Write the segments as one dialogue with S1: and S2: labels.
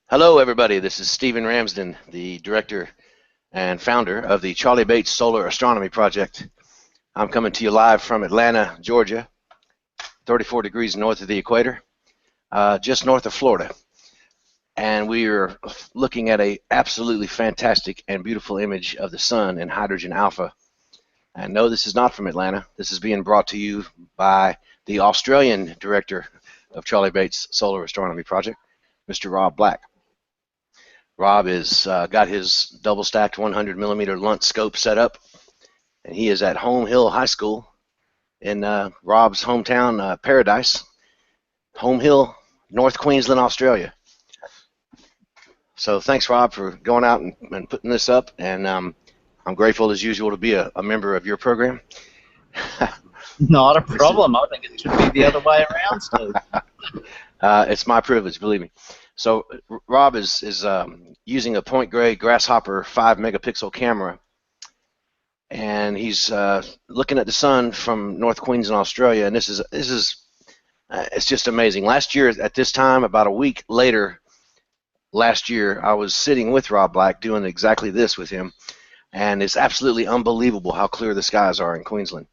S1: Hello, everybody. This is Stephen Ramsden, the director and founder of the Charlie Bates Solar Astronomy Project. I'm coming to you live from Atlanta, Georgia, 34 degrees north of the equator, just north of Florida. And we are looking at an absolutely fantastic and beautiful image of the sun in hydrogen alpha. And no, this is not from Atlanta. This is being brought to you by the Australian director of Charlie Bates Solar Astronomy Project, Mr. Rob Black. Rob has got his double-stacked 100mm Lunt scope set up, and he is at Home Hill High School in Rob's hometown, Paradise, Home Hill, North Queensland, Australia. So thanks, Rob, for going out and putting this up, and I'm grateful, as usual, to be a member of your program.
S2: Not a problem. I think it should be the other way around, Steve.
S1: It's my privilege, believe me. So Rob is using a point gray Grasshopper 5-megapixel camera, and he's looking at the sun from North Queensland, Australia, and this is it's just amazing. Last year at this time, about a week later, last year, I was sitting with Rob Black doing exactly this with him, and it's absolutely unbelievable how clear the skies are in Queensland.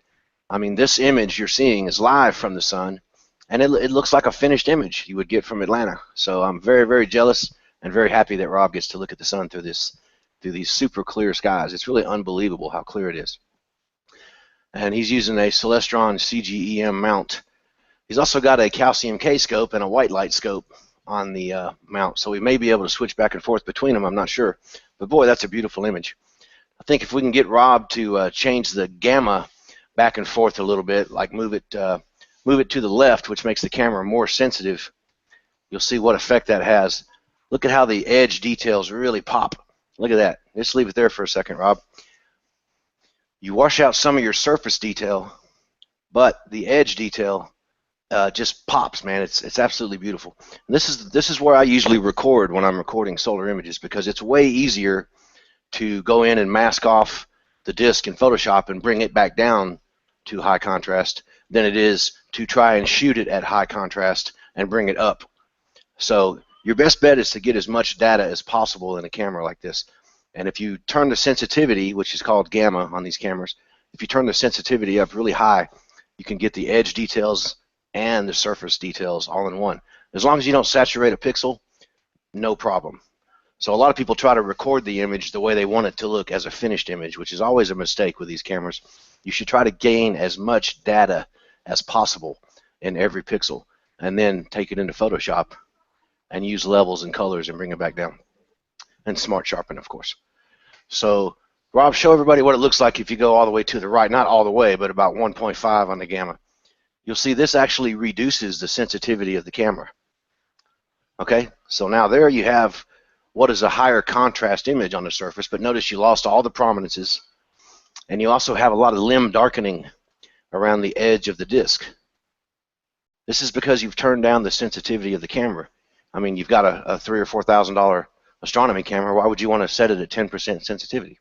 S1: I mean, this image you're seeing is live from the sun, and it looks like a finished image you would get from Atlanta. So I'm very, very jealous and very happy that Rob gets to look at the sun through these super clear skies. It's really unbelievable how clear it is. And he's using a Celestron CGEM mount. He's also got a calcium K scope and a white light scope on the mount, so we may be able to switch back and forth between them. I'm not sure, but boy, that's a beautiful image. I think if we can get Rob to change the gamma back and forth a little bit, like move it to the left, which makes the camera more sensitive, you'll see what effect that has. Look at how the edge details really pop. Look at that. Just leave it there for a second, Rob. You wash out some of your surface detail, but the edge detail just pops, man. It's absolutely beautiful. And this is where I usually record when I'm recording solar images, because it's way easier to go in and mask off the disk in Photoshop and bring it back down to high contrast than it is to try and shoot it at high contrast and bring it up. So your best bet is to get as much data as possible in a camera like this. And if you turn the sensitivity, which is called gamma on these cameras, if you turn the sensitivity up really high, you can get the edge details and the surface details all in one. As long as you don't saturate a pixel, no problem. So a lot of people try to record the image the way they want it to look as a finished image, which is always a mistake with these cameras. You should try to gain as much data as possible in every pixel, and then take it into Photoshop and use levels and colors and bring it back down. And smart sharpen, of course. So Rob, show everybody what it looks like if you go all the way to the right. Not all the way, but about 1.5 on the gamma. You'll see this actually reduces the sensitivity of the camera. Okay, so now there you have what is a higher contrast image on the surface, but notice you lost all the prominences, and you also have a lot of limb darkening around the edge of the disc. This is because you've turned down the sensitivity of the camera. I mean, you've got a $3,000 or $4,000 astronomy camera. Why would you want to set it at 10% sensitivity?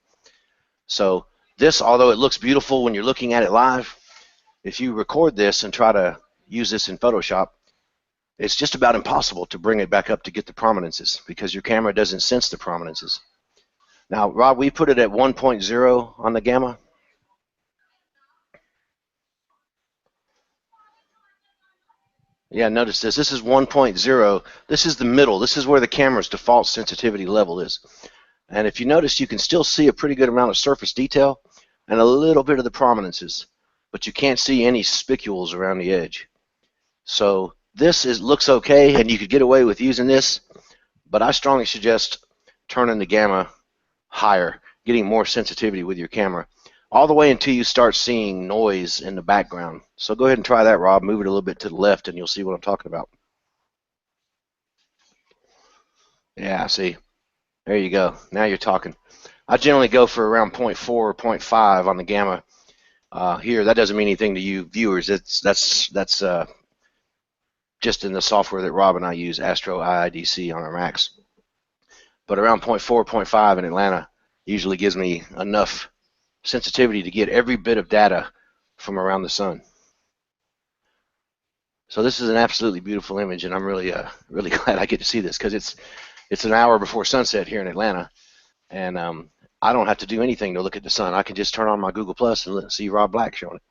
S1: So this, although it looks beautiful when you're looking at it live, if you record this and try to use this in Photoshop, it's just about impossible to bring it back up to get the prominences, because your camera doesn't sense the prominences. Now, Rob, we put it at 1.0 on the gamma. Yeah, notice this. This is 1.0. This is the middle. This is where the camera's default sensitivity level is. And if you notice, you can still see a pretty good amount of surface detail and a little bit of the prominences, but you can't see any spicules around the edge. So this looks okay, and you could get away with using this, but I strongly suggest turning the gamma higher, getting more sensitivity with your camera, all the way until you start seeing noise in the background. So go ahead and try that, Rob. Move it a little bit to the left, and you'll see what I'm talking about. Yeah, see. There you go. Now you're talking. I generally go for around 0.4 or 0.5 on the gamma. Here, that doesn't mean anything to you viewers. That's just in the software that Rob and I use, Astro IIDC on our Macs. But around 0.4, 0.5 in Atlanta usually gives me enough sensitivity to get every bit of data from around the sun. So this is an absolutely beautiful image, and I'm really glad I get to see this, because It's an hour before sunset here in Atlanta, and I don't have to do anything to look at the sun. I can just turn on my Google Plus and see Rob Black showing it.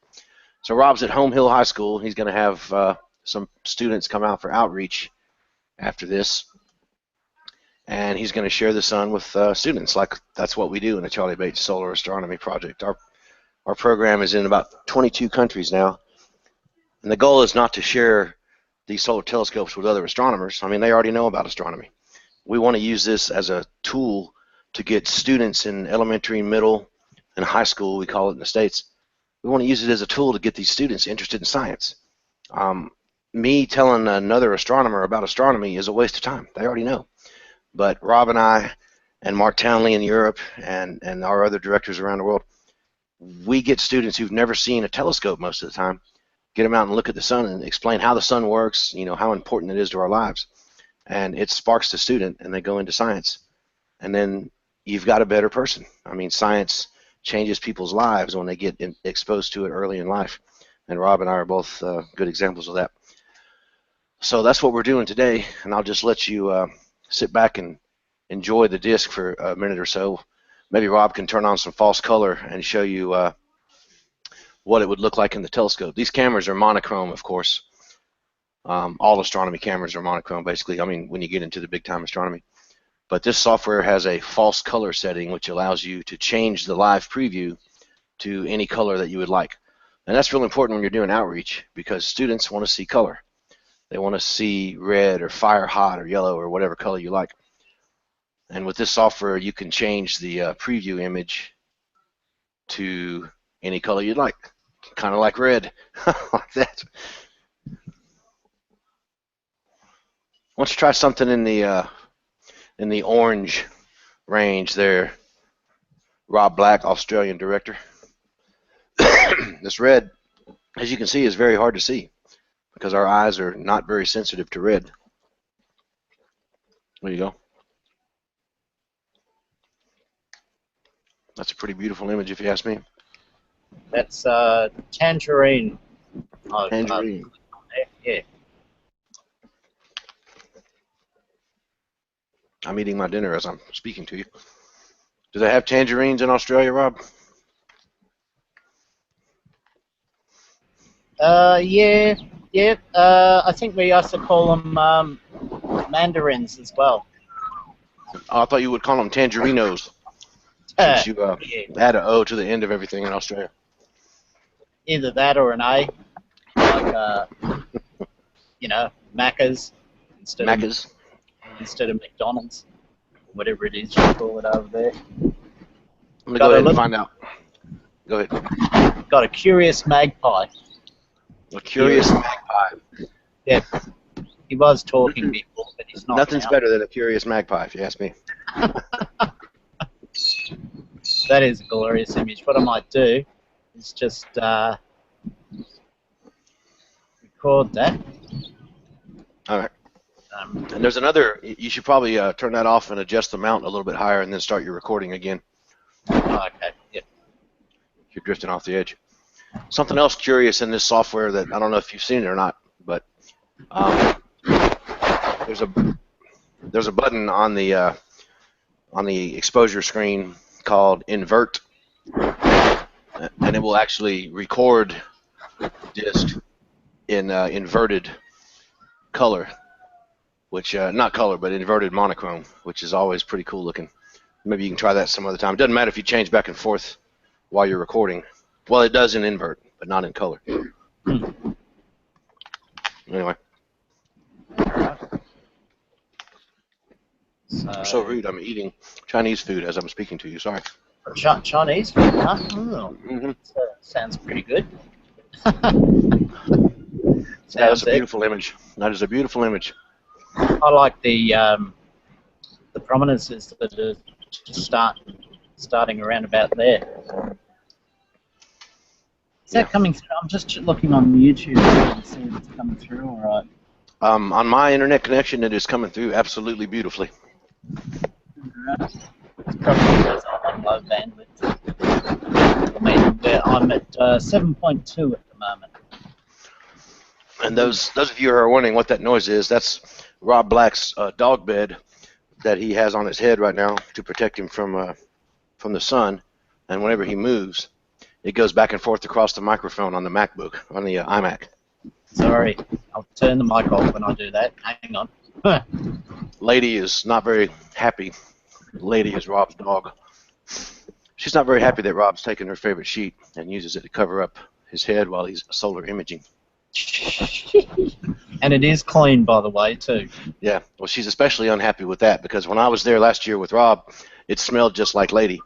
S1: So Rob's at Home Hill High School. He's going to have some students come out for outreach after this, and he's going to share the sun with students. Like that's what we do in the Charlie Bates Solar Astronomy Project. Our program is in about 22 countries now, and the goal is not to share these solar telescopes with other astronomers. I mean, they already know about astronomy. We want to use this as a tool to get students in elementary, middle, and high school, we call it in the States. We want to use it as a tool to get these students interested in science. Me telling another astronomer about astronomy is a waste of time. They already know. But Rob and I and Mark Townley in Europe and our other directors around the world, we get students who've never seen a telescope most of the time, get them out and look at the sun and explain how the sun works, you know, how important it is to our lives. And it sparks the student, and they go into science. And then you've got a better person. I mean, science changes people's lives when they get exposed to it early in life. And Rob and I are both good examples of that. So that's what we're doing today, and I'll just let you sit back and enjoy the disc for a minute or so. Maybe Rob can turn on some false color and show you what it would look like in the telescope. These cameras are monochrome, of course. All astronomy cameras are monochrome, basically. I mean, when you get into the big-time astronomy. But this software has a false color setting, which allows you to change the live preview to any color that you would like. And that's really important when you're doing outreach, because students want to see color. They want to see red or fire hot or yellow or whatever color you like. And with this software, you can change the preview image to any color you'd like, kind of like red, like that. Why don't you try something in the orange range there, Rob Black, Australian director. This red, as you can see, is very hard to see because our eyes are not very sensitive to red. There you go. That's a pretty beautiful image, if you ask me.
S2: That's tangerine.
S1: Tangerine.
S2: Yeah.
S1: I'm eating my dinner as I'm speaking to you. Do they have tangerines in Australia, Rob?
S2: Yeah. I think we used to call them mandarins as well.
S1: Oh, I thought you would call them tangerinos, since you add an O to the end of everything in Australia.
S2: Either that or an A, like you know, Macca's instead of McDonald's, whatever it is you call it over there.
S1: I'm gonna go ahead and find out. Go ahead.
S2: Got a curious magpie.
S1: A curious magpie.
S2: Yeah, he was talking before, but he's not.
S1: Nothing's
S2: now.
S1: better than a curious magpie, if you ask me.
S2: That is a glorious image. What I might do is just record that.
S1: All right. And there's another, you should probably turn that off and adjust the mount a little bit higher and then start your recording again.
S2: Oh, okay, yep.
S1: You're drifting off the edge. Something else curious in this software that I don't know if you've seen it or not, but there's a button on the exposure screen called invert, and it will actually record disc in inverted color, which not color but inverted monochrome, which is always pretty cool looking. Maybe you can try that some other time. It doesn't matter if you change back and forth while you're recording. Well, it does in invert, but not in color. Anyway. So rude. I'm eating Chinese food as I'm speaking to you. Sorry.
S2: Chinese food, huh? Oh, sounds pretty good.
S1: That's a beautiful image. That is a beautiful image.
S2: I like the prominences that are just starting around about there. Is that coming through? I'm just looking on YouTube and see if it's coming through all right.
S1: On my internet connection, it is coming through absolutely beautifully.
S2: Right. It's probably because I'm on low bandwidth. I mean, I'm at 7.2 at the moment.
S1: And those of you who are wondering what that noise is, that's Rob Black's dog bed that he has on his head right now to protect him from the sun, and whenever he moves, it goes back and forth across the microphone on the MacBook, on the iMac.
S2: Sorry, I'll turn the mic off when I do that. Hang on.
S1: Lady is not very happy. Lady is Rob's dog. She's not very happy that Rob's taken her favorite sheet and uses it to cover up his head while he's solar imaging.
S2: And it is clean, by the way, too.
S1: Yeah, well, she's especially unhappy with that because when I was there last year with Rob, it smelled just like Lady.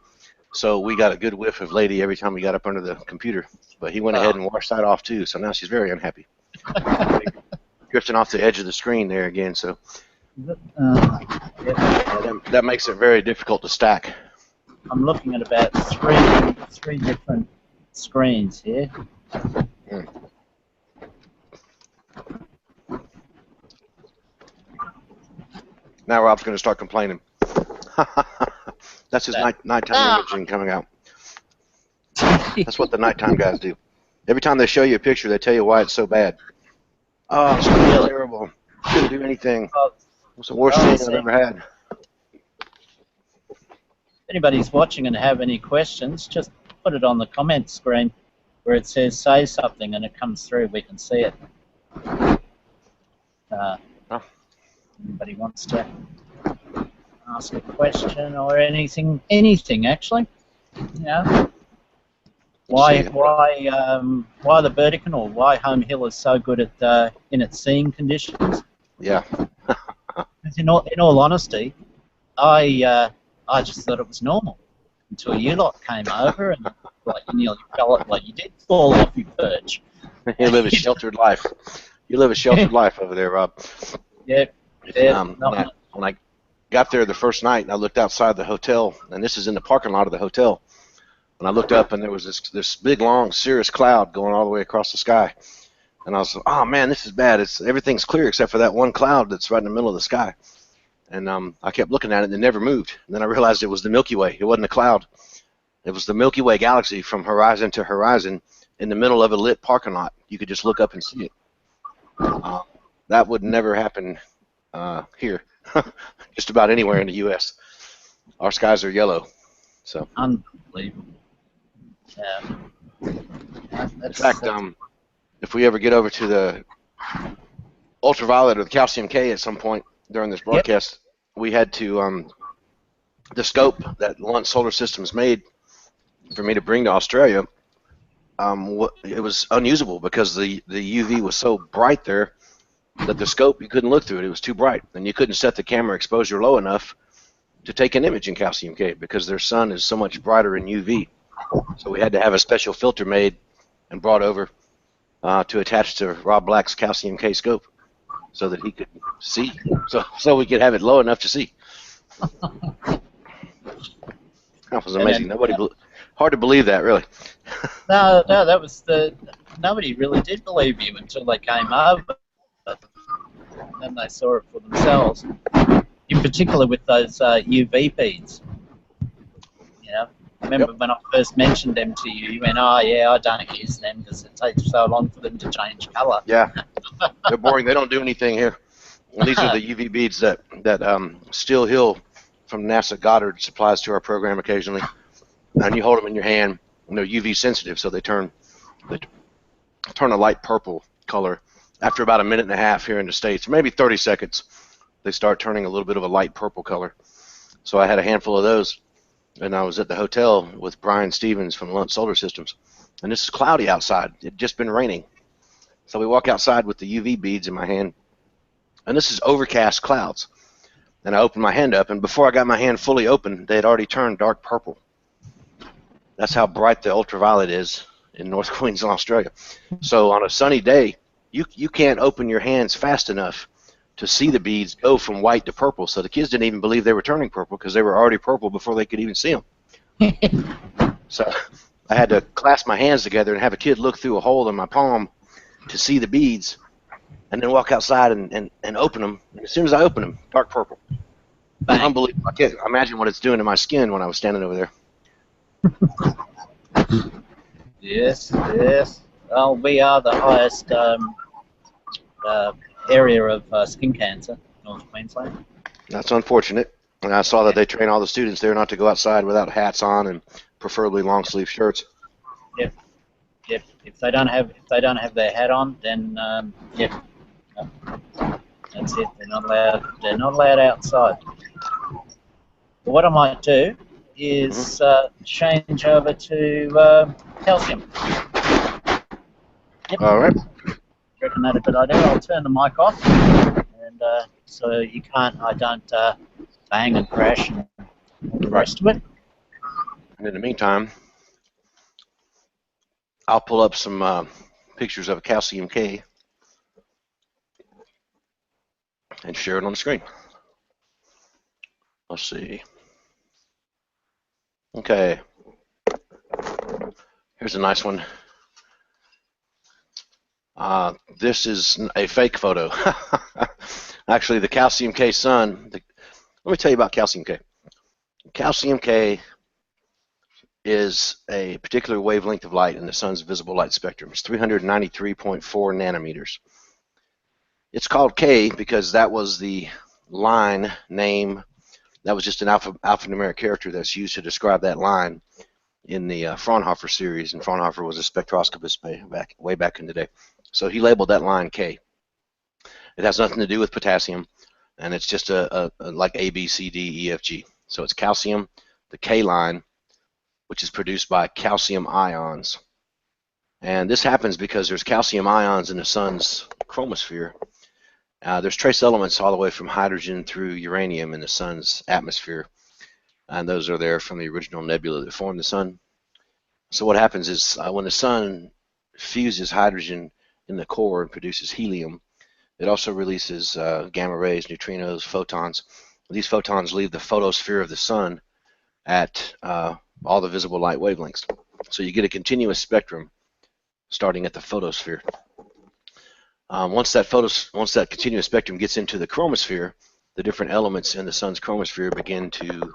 S1: So we got a good whiff of Lady every time we got up under the computer. But he went ahead and washed that off, too, so now she's very unhappy. Drifting off the edge of the screen there again, so that makes it very difficult to stack.
S2: I'm looking at about three different screens here.
S1: Now Rob's going to start complaining. That's his nighttime imaging coming out. That's what the nighttime guys do. Every time they show you a picture, they tell you why it's so bad. Oh, it's so terrible. Couldn't do anything. It was the worst thing I've ever had.
S2: If anybody's watching and have any questions, just put it on the comment screen where it says say something and it comes through. We can see it. Anybody wants to ask a question or anything actually? Yeah. Why the Burdekin or why Home Hill is so good at in its seeing conditions?
S1: Yeah.
S2: In all honesty, I just thought it was normal until you lot came over and like you nearly fell off, like you did fall off your perch.
S1: You live a sheltered life. You live a sheltered life over there, Rob.
S2: Yeah.
S1: When I got there the first night and I looked outside the hotel, and this is in the parking lot of the hotel, and I looked up and there was this big long cirrus cloud going all the way across the sky, and I was like, oh man, this is bad. Everything's clear except for that one cloud that's right in the middle of the sky. And I kept looking at it and it never moved. And then I realized it was the Milky Way. It wasn't a cloud. It was the Milky Way galaxy from horizon to horizon in the middle of a lit parking lot. You could just look up and see it. That would never happen here, just about anywhere in the U.S. Our skies are yellow. So
S2: unbelievable.
S1: In fact, if we ever get over to the ultraviolet or the calcium K at some point during this broadcast, we had to the scope that Lunt Solar Systems made for me to bring to Australia. It was unusable because the UV was so bright there that the scope, you couldn't look through it. It was too bright, and you couldn't set the camera exposure low enough to take an image in calcium K because their sun is so much brighter in UV. So we had to have a special filter made and brought over to attach to Rob Black's calcium K scope so that he could see, so we could have it low enough to see. That was amazing. Hard to believe that, really.
S2: No, that was nobody really did believe you until they came over. And then they saw it for themselves. In particular with those UV beads. You know, I remember when I first mentioned them to you, you went, oh yeah, I don't use them because it takes so long for them to change colour.
S1: Yeah, they're boring. They don't do anything here. And these are the UV beads that Still Hill from NASA Goddard supplies to our program occasionally. And you hold them in your hand, and they're UV sensitive, so they turn a light purple color. After about a minute and a half here in the States, maybe 30 seconds, they start turning a little bit of a light purple color. So I had a handful of those, and I was at the hotel with Brian Stevens from Lunt Solar Systems, and this is cloudy outside. It had just been raining. So we walk outside with the UV beads in my hand, and this is overcast clouds. And I opened my hand up, and before I got my hand fully open, they had already turned dark purple. That's how bright the ultraviolet is in North Queensland, Australia. So on a sunny day, you can't open your hands fast enough to see the beads go from white to purple. So the kids didn't even believe they were turning purple because they were already purple before they could even see them. So I had to clasp my hands together and have a kid look through a hole in my palm to see the beads, and then walk outside and open them. And as soon as I opened them, dark purple. Unbelievable. I can't imagine what it's doing to my skin when I was standing over there.
S2: Yes. Well, we are the highest area of skin cancer, North Queensland.
S1: That's unfortunate. And I saw that they train all the students there not to go outside without hats on and preferably long sleeve shirts.
S2: Yep. Yep. If they don't have their hat on, then yep, that's it. They're not allowed. They're not allowed outside. But what I might do is change over to calcium. Yep.
S1: All right.
S2: Reckon that a good idea. I'll turn the mic off, and so you can't. I don't bang and crash and all the rest of it.
S1: And in the meantime, I'll pull up some pictures of calcium K and share it on the screen. Let's see. Okay. Here's a nice one. This is a fake photo. Actually, the calcium K sun. Let me tell you about calcium K. Calcium K is a particular wavelength of light in the sun's visible light spectrum. It's 393.4 nanometers. It's called K because that was the line name. That was just an alphanumeric character that's used to describe that line in the Fraunhofer series, and Fraunhofer was a spectroscopist way back in the day. So he labeled that line K. It has nothing to do with potassium, and it's just like A, B, C, D, E, F, G. So it's calcium, the K line, which is produced by calcium ions. And this happens because there's calcium ions in the sun's chromosphere. There's trace elements all the way from hydrogen through uranium in the sun's atmosphere, and those are there from the original nebula that formed the sun. So what happens is when the sun fuses hydrogen in the core and produces helium, it also releases gamma rays, neutrinos, photons. These photons leave the photosphere of the sun at all the visible light wavelengths. So you get a continuous spectrum starting at the photosphere. Once that continuous spectrum gets into the chromosphere, the different elements in the sun's chromosphere begin to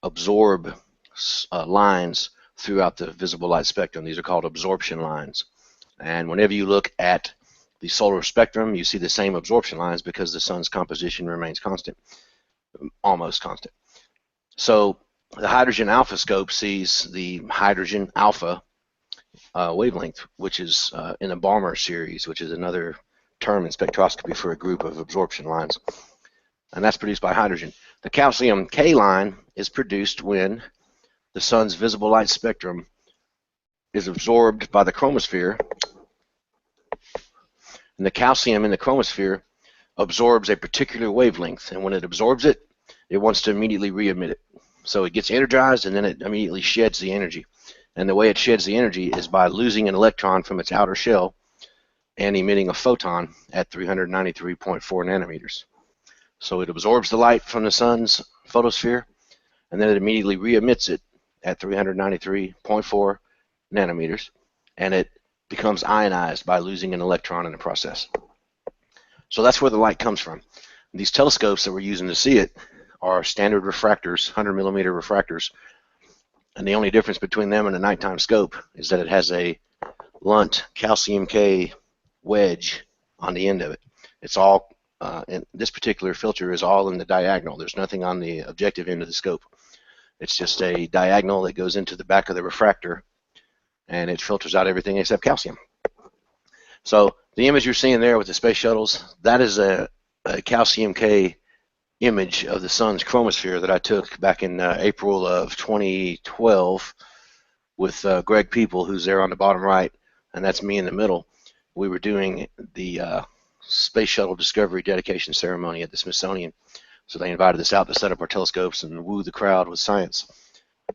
S1: absorb lines throughout the visible light spectrum. These are called absorption lines. And whenever you look at the solar spectrum, you see the same absorption lines because the sun's composition remains constant, almost constant. So the hydrogen alpha scope sees the hydrogen alpha wavelength, which is in the Balmer series, which is another term in spectroscopy for a group of absorption lines. And that's produced by hydrogen. The calcium K line is produced when the sun's visible light spectrum is absorbed by the chromosphere, and the calcium in the chromosphere absorbs a particular wavelength, and when it absorbs it, it wants to immediately re-emit it. So it gets energized and then it immediately sheds the energy. And the way it sheds the energy is by losing an electron from its outer shell and emitting a photon at 393.4 nanometers. So it absorbs the light from the sun's photosphere, and then it immediately re-emits it at 393.4 nanometers, and it becomes ionized by losing an electron in the process. So that's where the light comes from. These telescopes that we're using to see it are standard refractors, 100 millimeter refractors, and the only difference between them and a nighttime scope is that it has a Lunt calcium K wedge on the end of it. It's all, and this particular filter is all in the diagonal. There's nothing on the objective end of the scope. It's just a diagonal that goes into the back of the refractor, and it filters out everything except calcium. So the image you're seeing there with the space shuttles, that is a calcium K image of the sun's chromosphere that I took back in April of 2012 with Greg People, who's there on the bottom right, and that's me in the middle. We were doing the Space Shuttle Discovery dedication ceremony at the Smithsonian. So they invited us out to set up our telescopes and woo the crowd with science.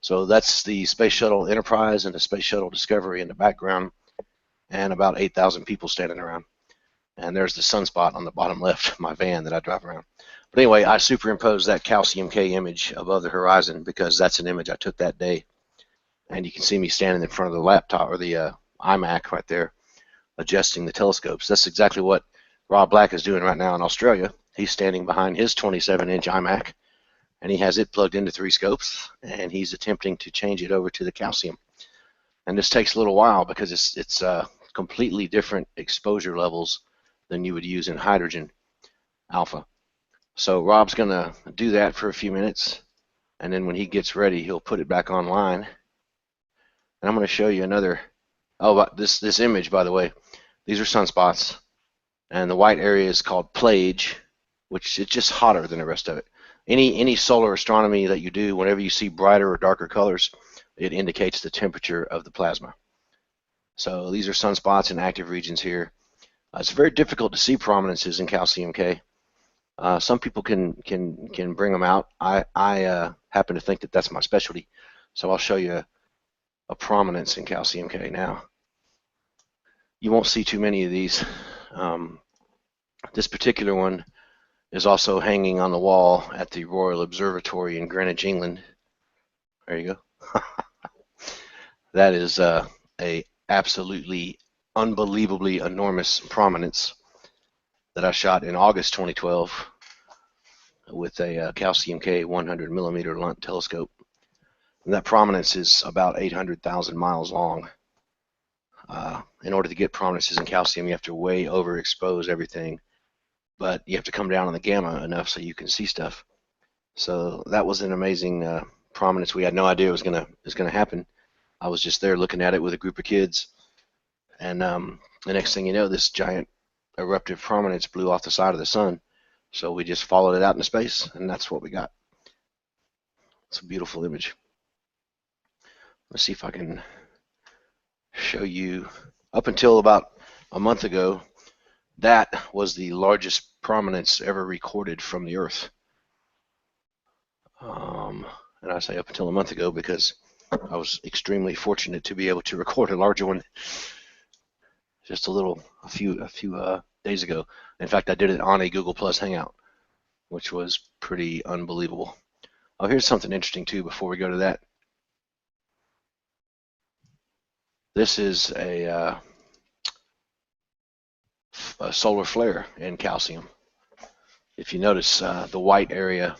S1: So that's the Space Shuttle Enterprise and the Space Shuttle Discovery in the background, and about 8,000 people standing around. And there's the sunspot on the bottom left of my van that I drive around. But anyway, I superimposed that calcium K image above the horizon because that's an image I took that day. And you can see me standing in front of the laptop, or the iMac right there, adjusting the telescopes. That's exactly what Rob Black is doing right now in Australia. He's standing behind his 27-inch iMac, and he has it plugged into 3 scopes, and he's attempting to change it over to the calcium. And this takes a little while because it's completely different exposure levels than you would use in hydrogen alpha. So Rob's going to do that for a few minutes, and then when he gets ready, he'll put it back online. And I'm going to show you another. Oh, this image, by the way, these are sunspots, and the white area is called plage, which is just hotter than the rest of it. Any solar astronomy that you do, whenever you see brighter or darker colors, it indicates the temperature of the plasma. So these are sunspots in active regions here. It's very difficult to see prominences in calcium K. Some people can bring them out. I happen to think that that's my specialty, so I'll show you a prominence in calcium K now. You won't see too many of these. This particular one is also hanging on the wall at the Royal Observatory in Greenwich, England. There you go. That is a absolutely unbelievably enormous prominence that I shot in August 2012 with a calcium K 100 millimeter Lunt telescope. And that prominence is about 800,000 miles long. In order to get prominences in calcium, you have to way overexpose everything, but you have to come down on the gamma enough so you can see stuff. So that was an amazing prominence. We had no idea it was gonna happen. I was just there looking at it with a group of kids, and the next thing you know, this giant eruptive prominence blew off the side of the sun. So we just followed it out into space, and that's what we got. It's a beautiful image. Let's see if I can show you. Up until about a month ago, that was the largest prominence ever recorded from the Earth. And I say up until a month ago because I was extremely fortunate to be able to record a larger one just a few days ago. In fact, I did it on a Google Plus Hangout, which was pretty unbelievable. Oh, here's something interesting too before we go to that. This is a solar flare in calcium. If you notice the white area,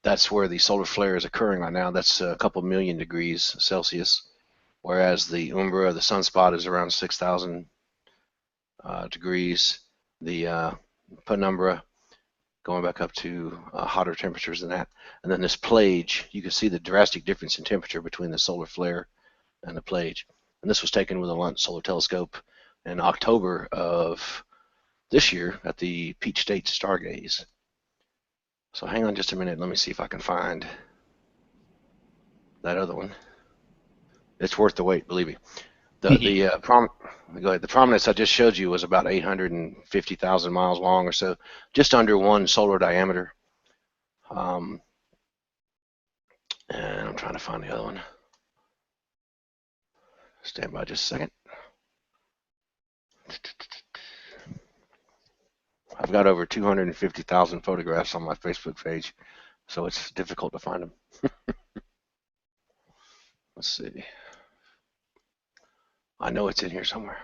S1: that's where the solar flare is occurring right now. That's a couple million degrees Celsius, whereas the umbra, the sunspot, is around 6,000 degrees. The penumbra going back up to hotter temperatures than that. And then this plage, you can see the drastic difference in temperature between the solar flare and the plage. And this was taken with a Lunt solar telescope in October of this year at the Peach State Stargaze. So hang on just a minute. Let me see if I can find that other one. It's worth the wait, believe me. The prominence I just showed you was about 850,000 miles long or so, just under one solar diameter. And I'm trying to find the other one. Stand by just a second. I've got over 250,000 photographs on my Facebook page, so it's difficult to find them. Let's see. I know it's in here somewhere.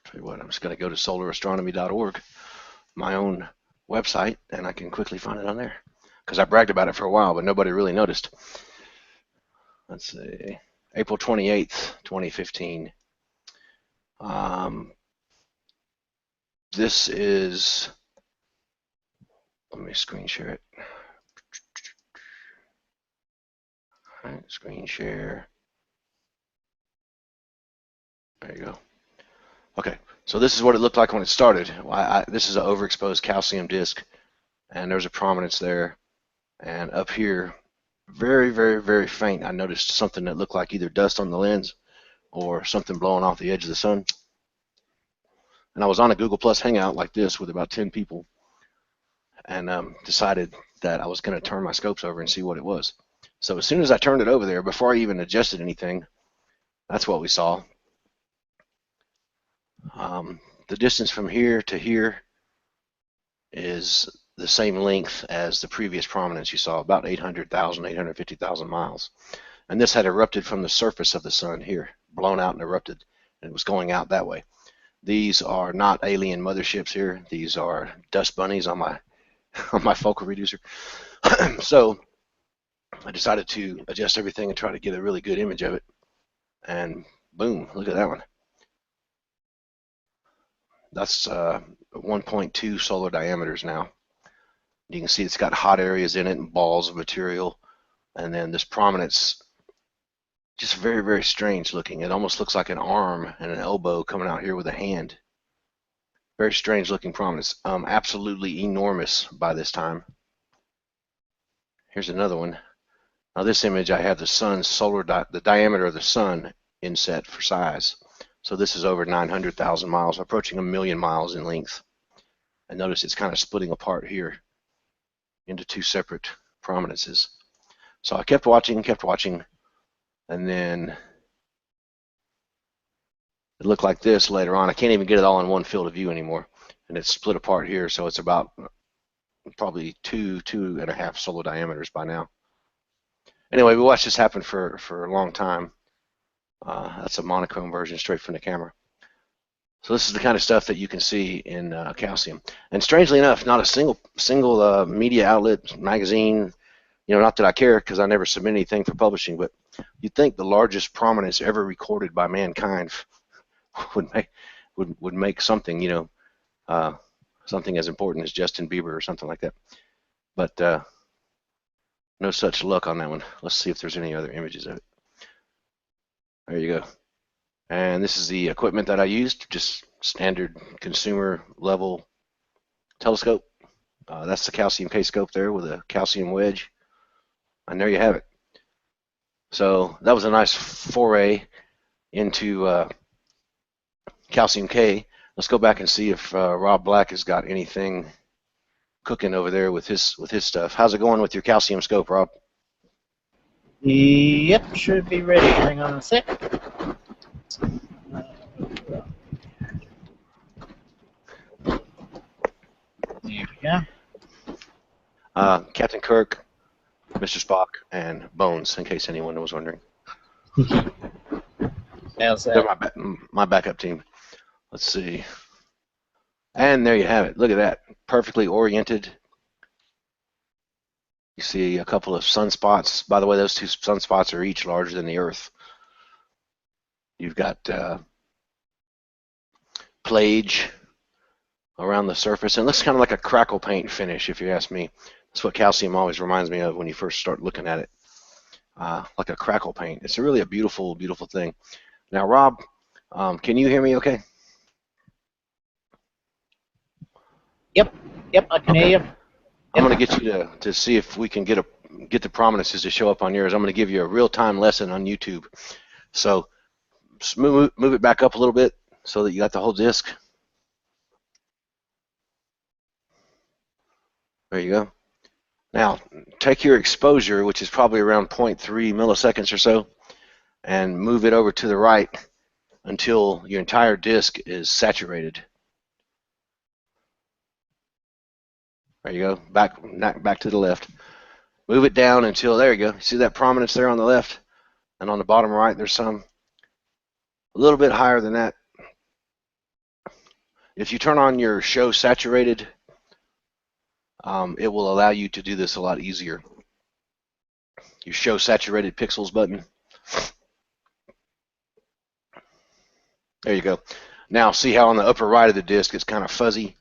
S1: Tell you what, I'm just going to go to solarastronomy.org, my own website, and I can quickly find it on there because I bragged about it for a while, but nobody really noticed. Let's see. April 28th, 2015. This is, let me screen share it. All right, screen share. There you go. Okay, so this is what it looked like when it started. This is an overexposed calcium disk, and there's a prominence there. And up here, very, very, very faint, I noticed something that looked like either dust on the lens or something blowing off the edge of the sun. And I was on a Google Plus Hangout like this with about 10 people, and decided that I was going to turn my scopes over and see what it was. So as soon as I turned it over there, before I even adjusted anything, that's what we saw. The distance from here to here is the same length as the previous prominence you saw, about 800,000, 850,000 miles. And this had erupted from the surface of the sun here, blown out and erupted, and it was going out that way. These are not alien motherships here. These are dust bunnies on my focal reducer. So I decided to adjust everything and try to get a really good image of it. And boom, look at that one. That's 1.2 solar diameters now. You can see it's got hot areas in it and balls of material. And then this prominence, just very, very strange looking. It almost looks like an arm and an elbow coming out here with a hand. Very strange looking prominence. Absolutely enormous by this time. Here's another one. Now this image, I have the sun's the diameter of the sun inset for size. So this is over 900,000 miles, approaching 1,000,000 miles in length. And notice it's kind of splitting apart here into two separate prominences. So I kept watching, and then it looked like this later on. I can't even get it all in one field of view anymore. And it's split apart here, so it's about probably two and a half solar diameters by now. Anyway, we watched this happen for a long time. That's a monochrome version straight from the camera. So this is the kind of stuff that you can see in calcium. And strangely enough, not a single media outlet, magazine, not that I care because I never submit anything for publishing, but you'd think the largest prominence ever recorded by mankind would make something, something as important as Justin Bieber or something like that. But no such luck on that one. Let's see if there's any other images of it. There you go. And this is the equipment that I used, just standard consumer level telescope. That's the calcium K scope there with a calcium wedge. And there you have it. So that was a nice foray into calcium K. Let's go back and see if Rob Black has got anything cooking over there with his stuff. How's it going with your calcium scope, Rob?
S2: Yep, should be ready. Hang on a sec. There we go.
S1: Captain Kirk, Mr. Spock, and Bones, in case anyone was wondering.
S2: How's that?
S1: They're my backup team. Let's see. And there you have it. Look at that. Perfectly oriented. You see a couple of sunspots. By the way, those two sunspots are each larger than the Earth. You've got plage around the surface, and it looks kind of like a crackle paint finish, if you ask me. That's what calcium always reminds me of when you first start looking at it, like a crackle paint. It's really a beautiful, beautiful thing. Now, Rob, can you hear me okay?
S2: Yep, I can hear you.
S1: I'm going to get you to see if we can get the prominences to show up on yours. I'm going to give you a real-time lesson on YouTube. So move it back up a little bit so that you got the whole disc. There you go. Now, take your exposure, which is probably around 0.3 milliseconds or so, and move it over to the right until your entire disc is saturated. There you go. Back to the left. Move it down until, there you go. See that prominence there on the left? And on the bottom right, there's some. A little bit higher than that. If you turn on your show saturated, it will allow you to do this a lot easier. You show saturated pixels button. There you go. Now see how on the upper right of the disc it's kind of fuzzy?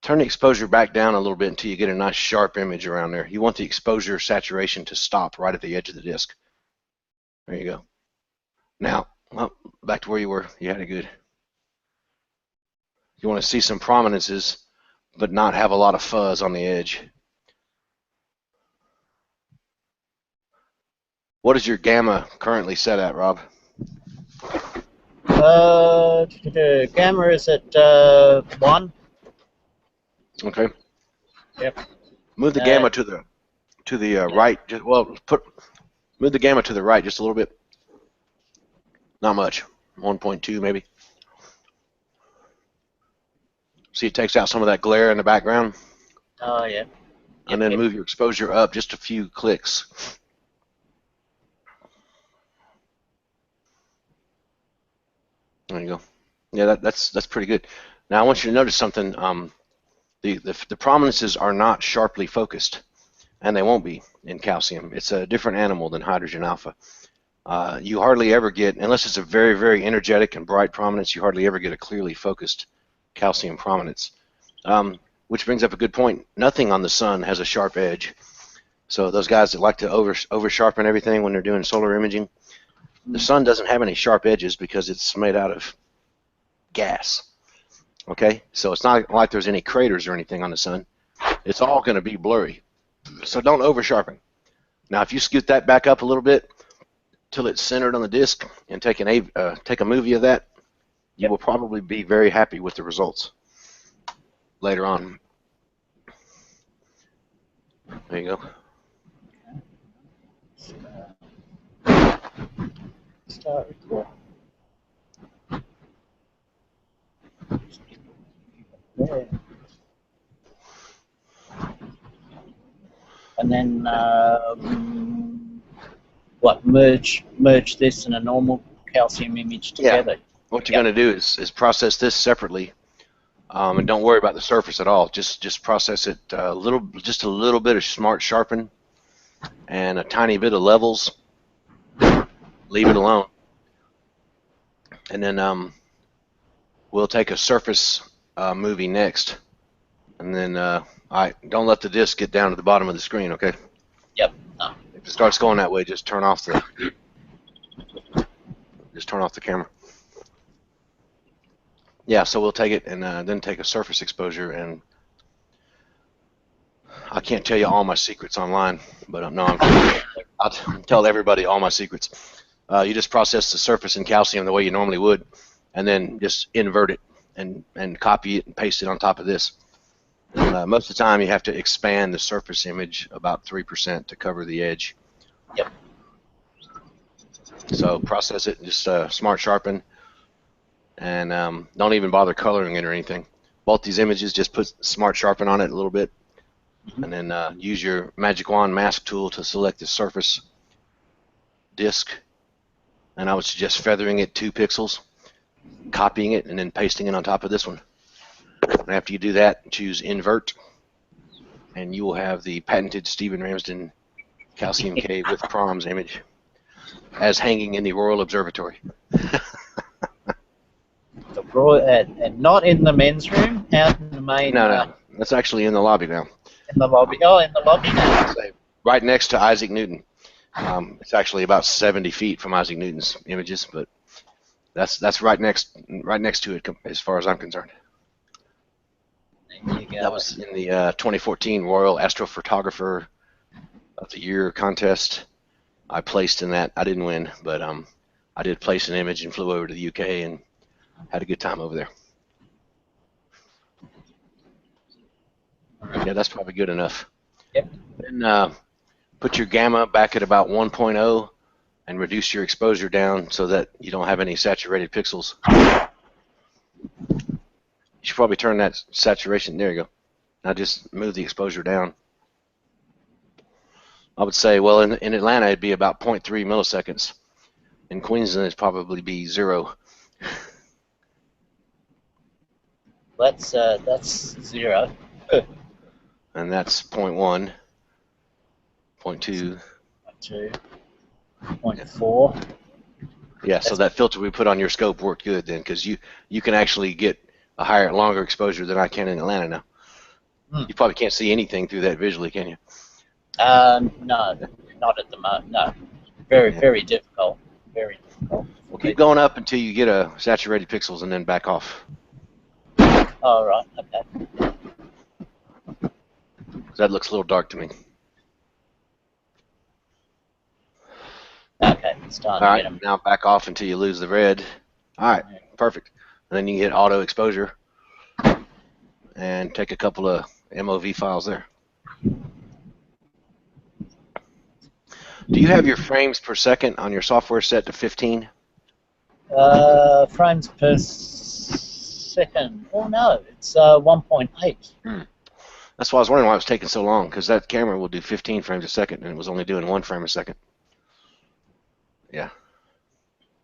S1: Turn the exposure back down a little bit until you get a nice sharp image around there. You want the exposure saturation to stop right at the edge of the disc. There you go. Now, well, back to where you were. You had it good. You want to see some prominences, but not have a lot of fuzz on the edge. What is your gamma currently set at, Rob?
S2: The gamma is at 1.
S1: Okay.
S2: Yep.
S1: Move the gamma to the right. Move the gamma to the right just a little bit. Not much. 1.2 maybe. See, it takes out some of that glare in the background.
S2: Oh yeah.
S1: And then move your exposure up just a few clicks. There you go. Yeah, that's pretty good. Now I want you to notice something. The prominences are not sharply focused, and they won't be in calcium. It's a different animal than hydrogen alpha. You hardly ever get, unless it's a very, very energetic and bright prominence, you hardly ever get a clearly focused calcium prominence. Which brings up a good point. Nothing on the sun has a sharp edge. So those guys that like to over sharpen everything when they're doing solar imaging, the sun doesn't have any sharp edges because it's made out of gas. Okay, so it's not like there's any craters or anything on the sun. It's all going to be blurry. So don't over sharpen. Now, if you scoot that back up a little bit till it's centered on the disc and take a movie of that, you will probably be very happy with the results later on. There you go.
S2: Start recording. There. And then what? Merge this and a normal calcium image together.
S1: Yeah. What you're going to do is process this separately, and don't worry about the surface at all. Just process it just a little bit of smart sharpen and a tiny bit of levels. Leave it alone, and then we'll take a surface movie next, and then all right, don't let the disc get down to the bottom of the screen, okay?
S2: Yep. No.
S1: If it starts going that way, just turn off the camera. Yeah, so we'll take it and then take a surface exposure, and I can't tell you all my secrets online, but no, I'll tell everybody all my secrets. You just process the surface in calcium the way you normally would, and then just invert it and copy it and paste it on top of this. And, most of the time, you have to expand the surface image about 3% to cover the edge.
S2: Yep.
S1: So process it, just smart sharpen, and don't even bother coloring it or anything. Both these images, just put smart sharpen on it a little bit, and then use your magic wand mask tool to select the surface disc. And I would suggest feathering it 2 pixels, copying it, and then pasting it on top of this one. And after you do that, choose invert, and you will have the patented Stephen Ramsden calcium cave with proms image as hanging in the Royal Observatory.
S2: And not in the men's room, out in the main.
S1: No, that's actually in the lobby now.
S2: In the lobby. Oh, in the lobby now.
S1: Right next to Isaac Newton. It's actually about 70 feet from Isaac Newton's images, but that's right next to it as far as I'm concerned. That was in the 2014 Royal Astrophotographer of the Year contest. I placed in that. I didn't win, but I did place an image and flew over to the UK and had a good time over there. Yeah, that's probably good enough.
S2: Yep.
S1: Then put your gamma back at about 1.0 and reduce your exposure down so that you don't have any saturated pixels. You should probably turn that saturation. There you go. Now just move the exposure down. I would say, well, in Atlanta it'd be about 0.3 milliseconds. In Queensland it'd probably be 0.
S2: That's 0.
S1: And that's 0.1, 0.2.
S2: 2. 0.4.
S1: Yeah, so that filter we put on your scope worked good then, because you can actually get a longer exposure than I can in Atlanta now. You probably can't see anything through that visually, can you?
S2: No, not at the moment. No, very difficult. Very difficult.
S1: Well, keep going up until you get a saturated pixels, and then back off.
S2: Oh, right. Okay.
S1: That looks a little dark to me.
S2: Okay, starting
S1: All
S2: to get
S1: right,
S2: them.
S1: now back off until you lose the red. All right, perfect. And then you can hit auto exposure and take a couple of MOV files there. Do you have your frames per second on your software set to 15?
S2: Frames per second. Oh no, it's 1.8.
S1: That's why I was wondering why it was taking so long, because that camera will do 15 frames a second, and it was only doing 1 frame a second. Yeah.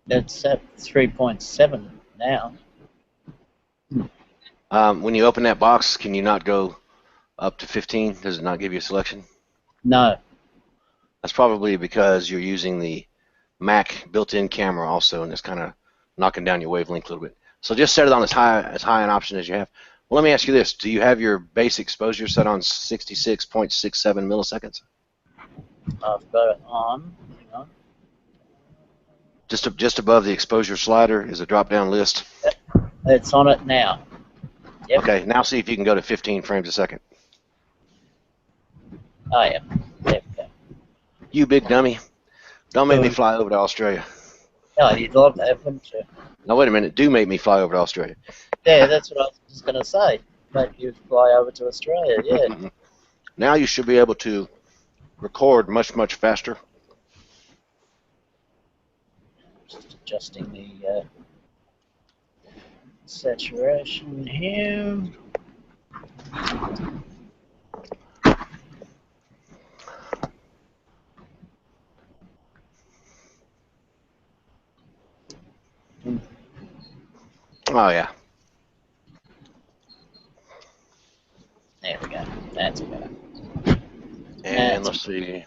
S2: It's at 3.7 now.
S1: When you open that box, can you not go up to 15? Does it not give you a selection?
S2: No.
S1: That's probably because you're using the Mac built-in camera also, and it's kind of knocking down your wavelength a little bit. So just set it on as high an option as you have. Well, let me ask you this: do you have your base exposure set on 66.67 milliseconds?
S2: I've got it on. Hang on.
S1: Just above the exposure slider is a drop-down list.
S2: It's on it now. Yep.
S1: Okay, now see if you can go to 15 frames a second.
S2: Oh, yeah. There we go.
S1: You big dummy. Don't make me fly over to Australia.
S2: Oh, you'd love that, wouldn't you?
S1: No, wait a minute. Do make me fly over to Australia.
S2: Yeah, that's what I was just going to say. Maybe you'd fly over to Australia, yeah.
S1: Now you should be able to record much, much faster.
S2: Just adjusting the saturation here.
S1: Oh, yeah.
S2: There we go. That's better.
S1: And let's see.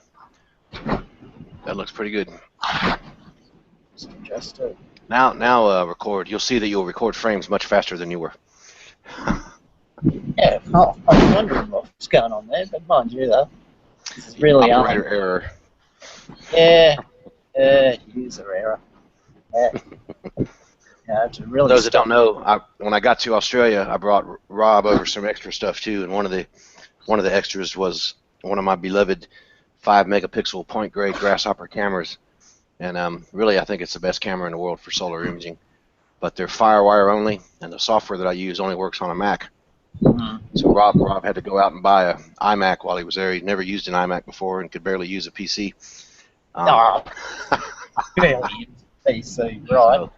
S1: That looks pretty good.
S2: Just adjust it.
S1: Now record. You'll see that you'll record frames much faster than you were.
S2: Yeah, oh, I was wondering what's going on there, but mind you, though, this is really
S1: operator error.
S2: Yeah, user error. Yeah. Yeah, to really
S1: For those that don't know, when I got to Australia, I brought Rob over some extra stuff too, and one of the extras was one of my beloved 5-megapixel point grade grasshopper cameras, and really I think it's the best camera in the world for solar imaging. But they're FireWire only, and the software that I use only works on a Mac. So Rob had to go out and buy an iMac while he was there. He'd never used an iMac before and could barely use a PC.
S2: PC, right?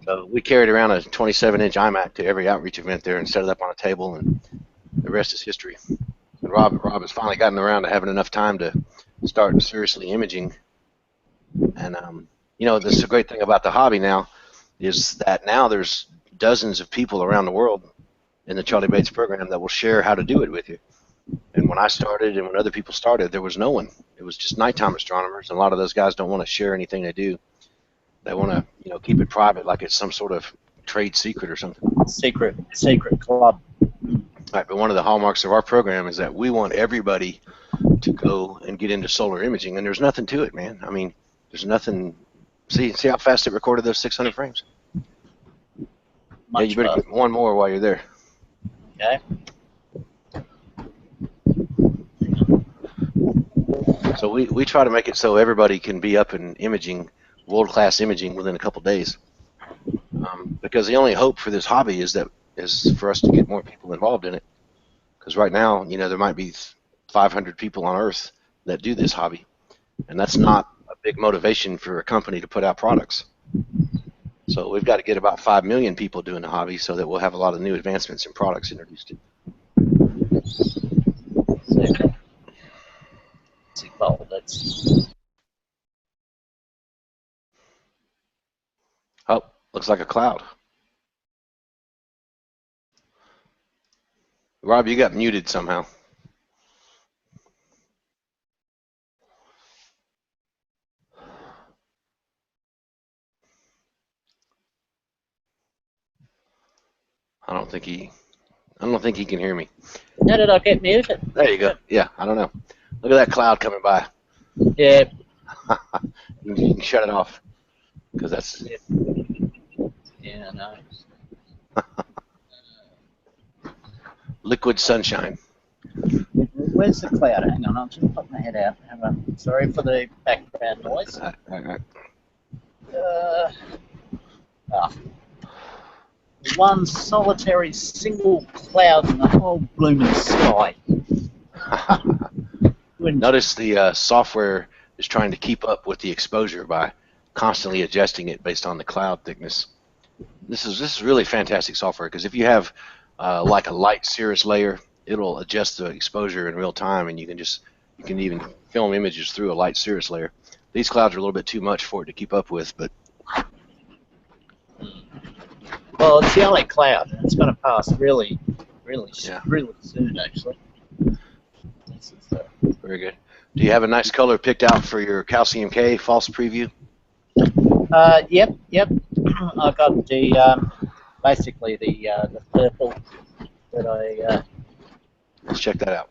S1: So we carried around a 27-inch iMac to every outreach event there and set it up on a table, and the rest is history. And Rob has finally gotten around to having enough time to start seriously imaging. And you know, this is a great thing about the hobby now, is that now there's dozens of people around the world in the Charlie Bates program that will share how to do it with you. And when I started and when other people started, there was no one. It was just nighttime astronomers, and a lot of those guys don't want to share anything they do. They want to, you know, keep it private, like it's some sort of trade secret or something.
S2: Secret club.
S1: Right, but one of the hallmarks of our program is that we want everybody to go and get into solar imaging, and there's nothing to it, man. I mean, there's nothing. See how fast it recorded those 600 frames?
S2: Much
S1: yeah, you better get one more while you're there.
S2: Okay.
S1: So we try to make it so everybody can be up and imaging, world-class imaging, within a couple days. Because the only hope for this hobby is for us to get more people involved in it. Because right now, you know, there might be 500 people on Earth that do this hobby, and that's not a big motivation for a company to put out products. So we've got to get about 5 million people doing the hobby so that we'll have a lot of new advancements in products introduced. Oh, looks like a cloud. Rob, you got muted somehow. I don't think he can hear me.
S2: How did I get muted?
S1: There you go. Yeah, I don't know. Look at that cloud coming by.
S2: Yeah.
S1: You can shut it off, because that's.
S2: Yeah, I know.
S1: Liquid sunshine.
S2: Where's the cloud? Hang on, I'll just put my head out. Sorry for the background noise.
S1: Right.
S2: One solitary single cloud in the whole blooming sky.
S1: Notice the software is trying to keep up with the exposure by constantly adjusting it based on the cloud thickness. This is really fantastic software, because if you have like a light cirrus layer, it'll adjust the exposure in real time, and you can even film images through a light cirrus layer. These clouds are a little bit too much for it to keep up with, but.
S2: Well, it's the only cloud, and it's going to pass really soon, actually.
S1: Very good. Do you have a nice color picked out for your calcium K false preview?
S2: Yep. I got the basically the purple that
S1: Let's check that out.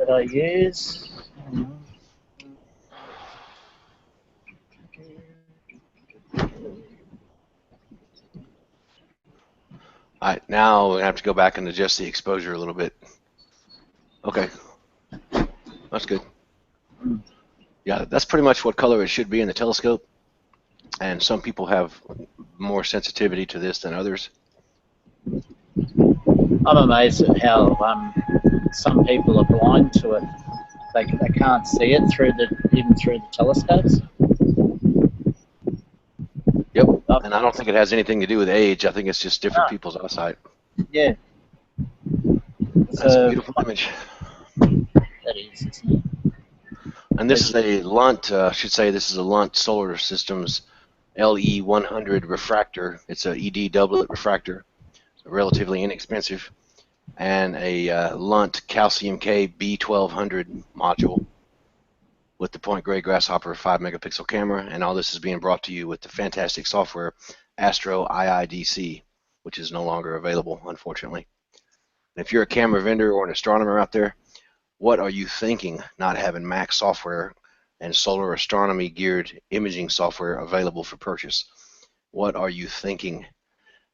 S2: I use.
S1: All right, now we have to go back and adjust the exposure a little bit. Okay, that's good. Yeah, that's pretty much what color it should be in the telescope. And some people have more sensitivity to this than others.
S2: I'm amazed at how some people are blind to it. They can't see it even through the telescopes.
S1: Yep, and I don't think it has anything to do with age. I think it's just different people's eyesight.
S2: Yeah.
S1: That's a beautiful image.
S2: That is, isn't it?
S1: And this is a Lunt, I should say this is a Lunt Solar Systems LE100 refractor. It's a ED doublet refractor, relatively inexpensive, and a Lunt Calcium K B1200 module with the point gray grasshopper 5 megapixel camera. And all this is being brought to you with the fantastic software Astro IIDC, which is no longer available, unfortunately. And if you're a camera vendor or an astronomer out there, what are you thinking not having Mac software and solar astronomy geared imaging software available for purchase? What are you thinking?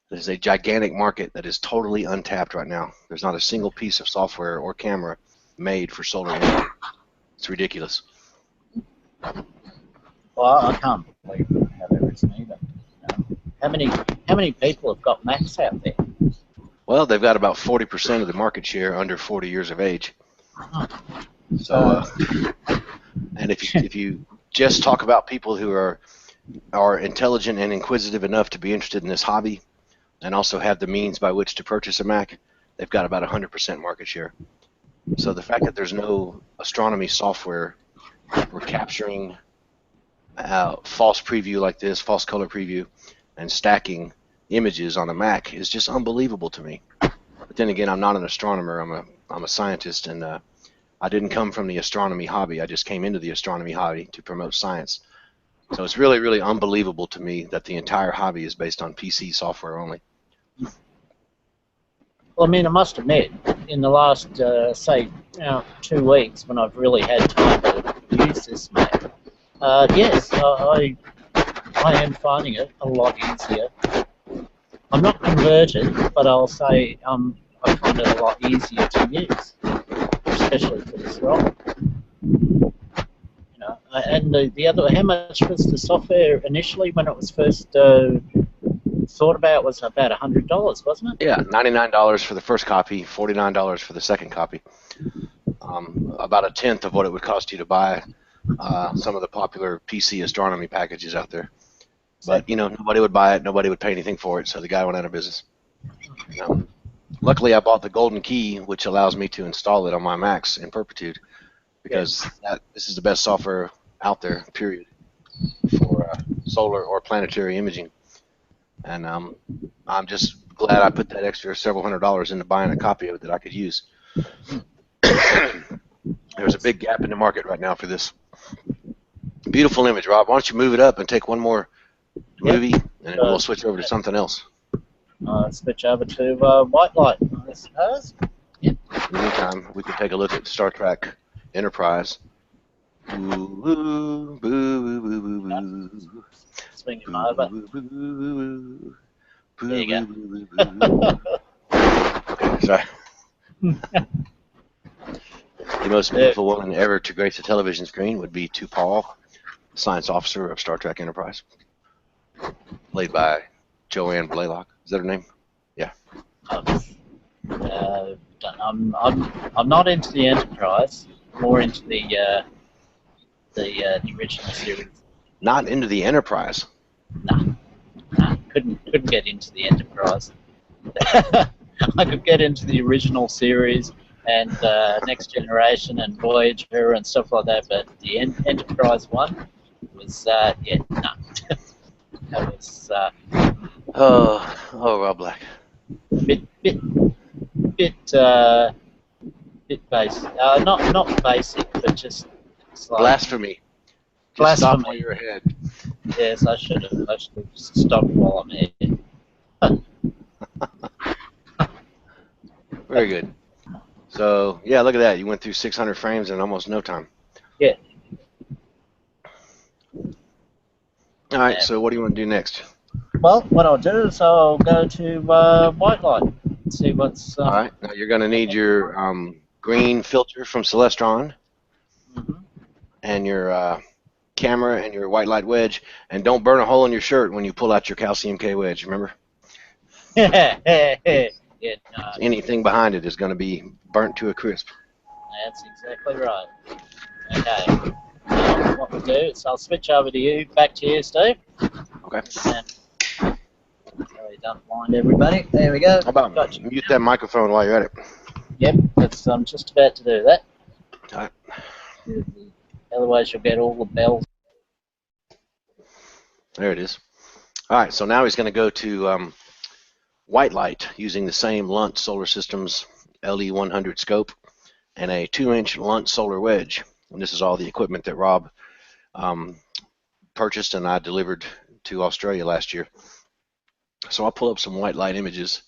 S1: There's a gigantic market that is totally untapped right now. There's not a single piece of software or camera made for solar imaging. It's ridiculous.
S2: Well, I can't believe how there isn't either. How many people have got Macs out there?
S1: Well, they've got about 40% of the market share under 40 years of age. So, and if you just talk about people who are intelligent and inquisitive enough to be interested in this hobby, and also have the means by which to purchase a Mac, they've got about 100% market share. So the fact that there's no astronomy software for capturing false preview like this, false color preview, and stacking images on a Mac is just unbelievable to me. But then again, I'm not an astronomer. I'm a scientist, and I didn't come from the astronomy hobby. I just came into the astronomy hobby to promote science. So it's really, really unbelievable to me that the entire hobby is based on PC software only.
S2: Well, I mean, I must admit, in the last, say, 2 weeks, when I've really had time to use this Mac, yes, I am finding it a lot easier. I'm not converted, but I'll say I find it a lot easier to use, especially for this role. And the other, how much was the software initially when it was first thought about? Was about $100, wasn't it?
S1: Yeah, $99 for the first copy, $49 for the second copy. About a tenth of what it would cost you to buy some of the popular PC astronomy packages out there. But nobody would buy it, nobody would pay anything for it, so the guy went out of business. Luckily, I bought the Golden Key, which allows me to install it on my Macs in perpetuity, because this is the best software out there, period, for solar or planetary imaging. And I'm just glad I put that extra several $100s into buying a copy of it that I could use. There's a big gap in the market right now for this. Beautiful image, Rob. Why don't you move it up and take one more movie, and then we'll switch over to something else.
S2: Switch over to white light, I suppose. Yep.
S1: In the meantime, we can take a look at Star Trek Enterprise. Boo, boo, boo, boo, boo, boo.
S2: Swing him over. There you
S1: go. Okay, sorry. The most beautiful woman ever to grace the television screen would be T'Pol, science officer of Star Trek Enterprise, played by Joanne Blaylock. Is that her name? Yeah.
S2: I'm not into the Enterprise. More into the original series.
S1: Not into the Enterprise.
S2: No, couldn't get into the Enterprise. I could get into the original series and Next Generation and Voyager and stuff like that, but the Enterprise one was no. That was
S1: Rob Black.
S2: bit basic. Not basic, but just like
S1: blasphemy. Just
S2: blasphemy.
S1: stop while you're ahead.
S2: Yes, I should have actually stopped while I'm here.
S1: Very good. So yeah, look at that. You went through 600 frames in almost no time.
S2: Yeah.
S1: All right.
S2: Yeah.
S1: So what do you want to do next?
S2: Well, what I'll do is I'll go to white light and see what's.
S1: All right. Now you're going to need your green filter from Celestron
S2: Mhm.
S1: and your camera and your white light wedge, and don't burn a hole in your shirt when you pull out your calcium K wedge. Remember,
S2: Yeah, no,
S1: anything behind it is going to be burnt to a crisp.
S2: that's exactly right. Okay. What we'll do is I'll switch over to you, back to you, Steve.
S1: Okay.
S2: And so you don't blind everybody. There we go.
S1: How about
S2: Got you.
S1: mute that microphone while you're at it?
S2: Yep, that's, I'm just about to do that.
S1: All right.
S2: Otherwise, you'll get all the bells.
S1: There it is. All right. So now he's going to go to white light using the same Lunt Solar Systems LE100 scope and a 2-inch Lunt solar wedge. And this is all the equipment that Rob purchased and I delivered to Australia last year. So I'll pull up some white light images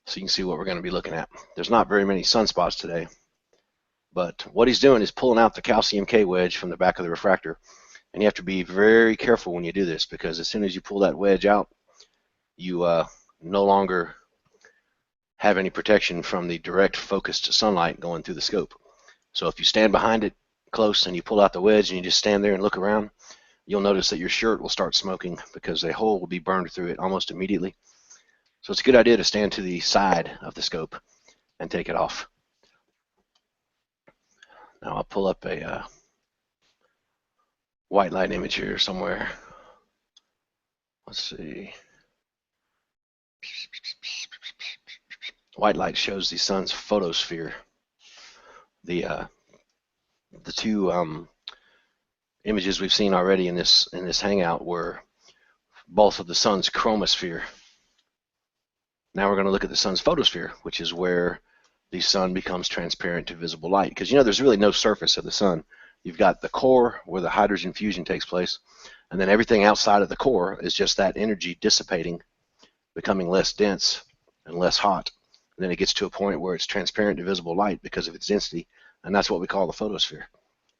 S1: so you can see what we're going to be looking at. There's not very many sunspots today, but what he's doing is pulling out the calcium K wedge from the back of the refractor. And you have to be very careful when you do this, because as soon as you pull that wedge out, you no longer have any protection from the direct focused sunlight going through the scope. So if you stand behind it close and you pull out the wedge and you just stand there and look around, you'll notice that your shirt will start smoking because a hole will be burned through it almost immediately. So it's a good idea to stand to the side of the scope and take it off. Now I'll pull up a white light image here somewhere. Let's see. White light shows the sun's photosphere. The two images we've seen already in this hangout were both of the sun's chromosphere. Now we're going to look at the sun's photosphere, which is where the sun becomes transparent to visible light. Because there's really no surface of the sun. You've got the core where the hydrogen fusion takes place, and then everything outside of the core is just that energy dissipating, becoming less dense and less hot. And then it gets to a point where it's transparent to visible light because of its density, and that's what we call the photosphere.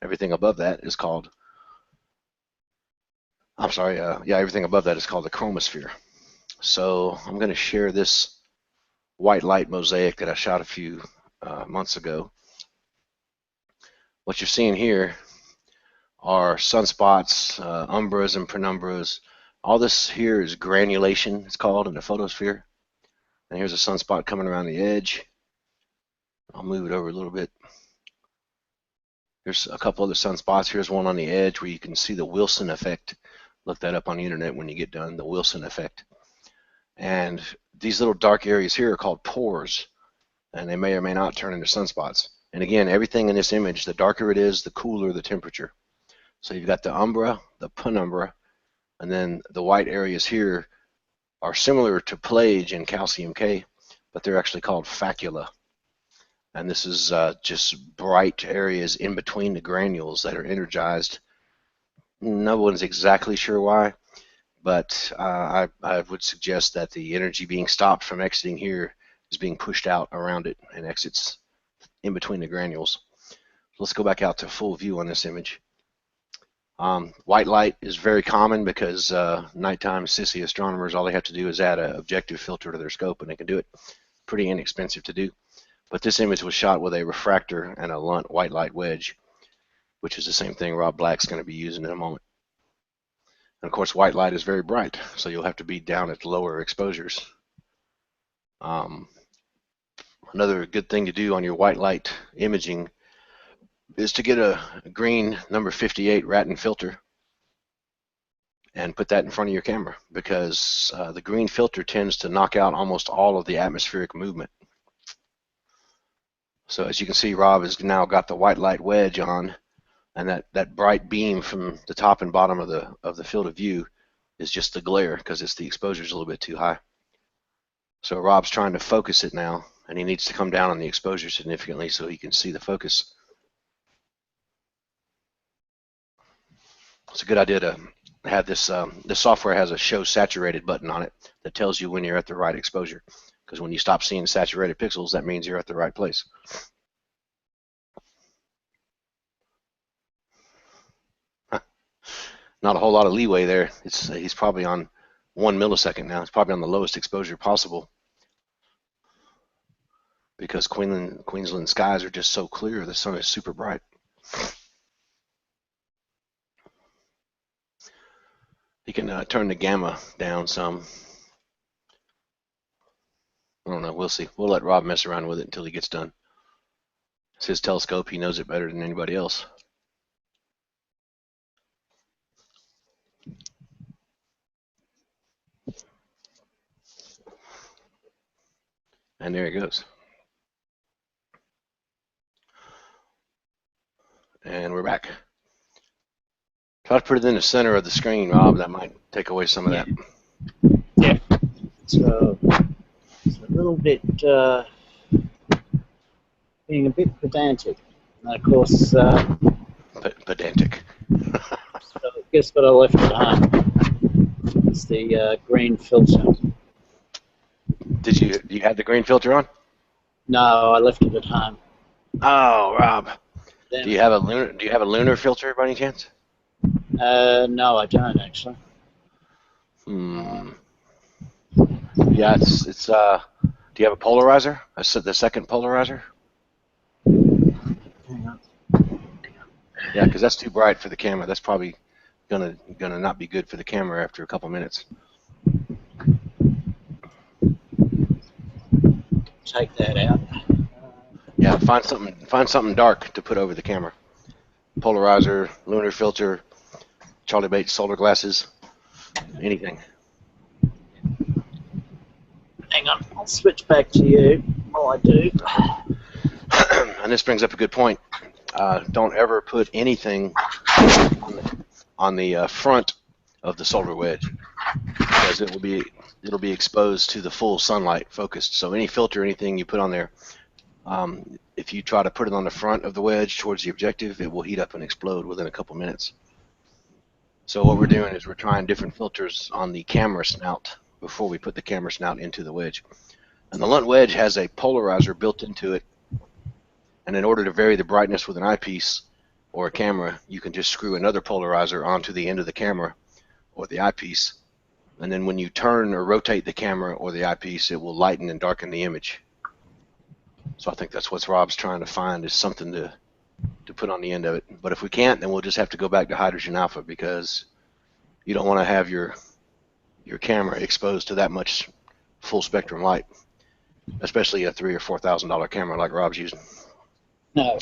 S1: Everything above that is called, everything above that is called the chromosphere. So I'm going to share this white light mosaic that I shot a few months ago. What you're seeing here are sunspots, umbras and penumbras. All this here is granulation, it's called, in the photosphere. And here's a sunspot coming around the edge. I'll move it over a little bit. There's a couple other sunspots. Here's one on the edge where you can see the Wilson effect. Look that up on the internet when you get done, the Wilson effect. And these little dark areas here are called pores, and they may or may not turn into sunspots. And again, everything in this image, the darker it is, the cooler the temperature. So you've got the umbra, the penumbra, and then the white areas here are similar to plage in calcium K, but they're actually called facula. And this is just bright areas in between the granules that are energized. No one's exactly sure why, but I would suggest that the energy being stopped from exiting here is being pushed out around it and exits in between the granules. Let's go back out to full view on this image. White light is very common because nighttime sissy astronomers, all they have to do is add an objective filter to their scope and they can do it. Pretty inexpensive to do. But this image was shot with a refractor and a Lunt white light wedge, which is the same thing Rob Black's going to be using in a moment. And of course, white light is very bright, so you'll have to be down at lower exposures. Another good thing to do on your white light imaging is to get a green number 58 Ratten filter and put that in front of your camera, because the green filter tends to knock out almost all of the atmospheric movement. So as you can see, Rob has now got the white light wedge on, and that bright beam from the top and bottom of the field of view is just the glare because the exposure is a little bit too high. So Rob's trying to focus it now, and he needs to come down on the exposure significantly so he can see the focus. It's a good idea to have this. This software has a show saturated button on it that tells you when you're at the right exposure, because when you stop seeing saturated pixels, that means you're at the right place. Not a whole lot of leeway there. He's probably on 1 millisecond now. It's probably on the lowest exposure possible because Queensland skies are just so clear. The sun is super bright. You can turn the gamma down some. I don't know. We'll see. We'll let Rob mess around with it until he gets done. It's his telescope. He knows it better than anybody else. And there he goes. And we're back. Try to put it in the center of the screen, Rob. That might take away some of that.
S2: Yeah. So it's a little bit being a bit pedantic. And of course,
S1: Pedantic.
S2: so guess what I left at home? It's the green filter.
S1: Do you have the green filter on?
S2: No, I left it at home.
S1: Oh, Rob.
S2: Then,
S1: Do you have a lunar filter by any chance?
S2: no, I don't actually.
S1: Yeah, it's do you have a polarizer? I said the second polarizer?
S2: Hang on.
S1: Yeah, because that's too bright for the camera. That's probably gonna not be good for the camera after a couple minutes.
S2: Take that out.
S1: Yeah, find something dark to put over the camera. Polarizer, lunar filter, Charlie Bates solar glasses, anything.
S2: Hang on, I'll switch back to you while I do.
S1: And this brings up a good point. Don't ever put anything on the front of the solar wedge because it'll be exposed to the full sunlight focused. So any filter, anything you put on there, if you try to put it on the front of the wedge towards the objective, it will heat up and explode within a couple minutes. So what we're doing is we're trying different filters on the camera snout before we put the camera snout into the wedge. And the Lunt wedge has a polarizer built into it. And in order to vary the brightness with an eyepiece or a camera, you can just screw another polarizer onto the end of the camera or the eyepiece. And then when you turn or rotate the camera or the eyepiece, it will lighten and darken the image. So I think that's what Rob's trying to find, is something to put on the end of it. But if we can't, then we'll just have to go back to hydrogen alpha, because you don't want to have your camera exposed to that much full spectrum light, especially a $3,000 or $4,000 camera like Rob's using.
S2: No.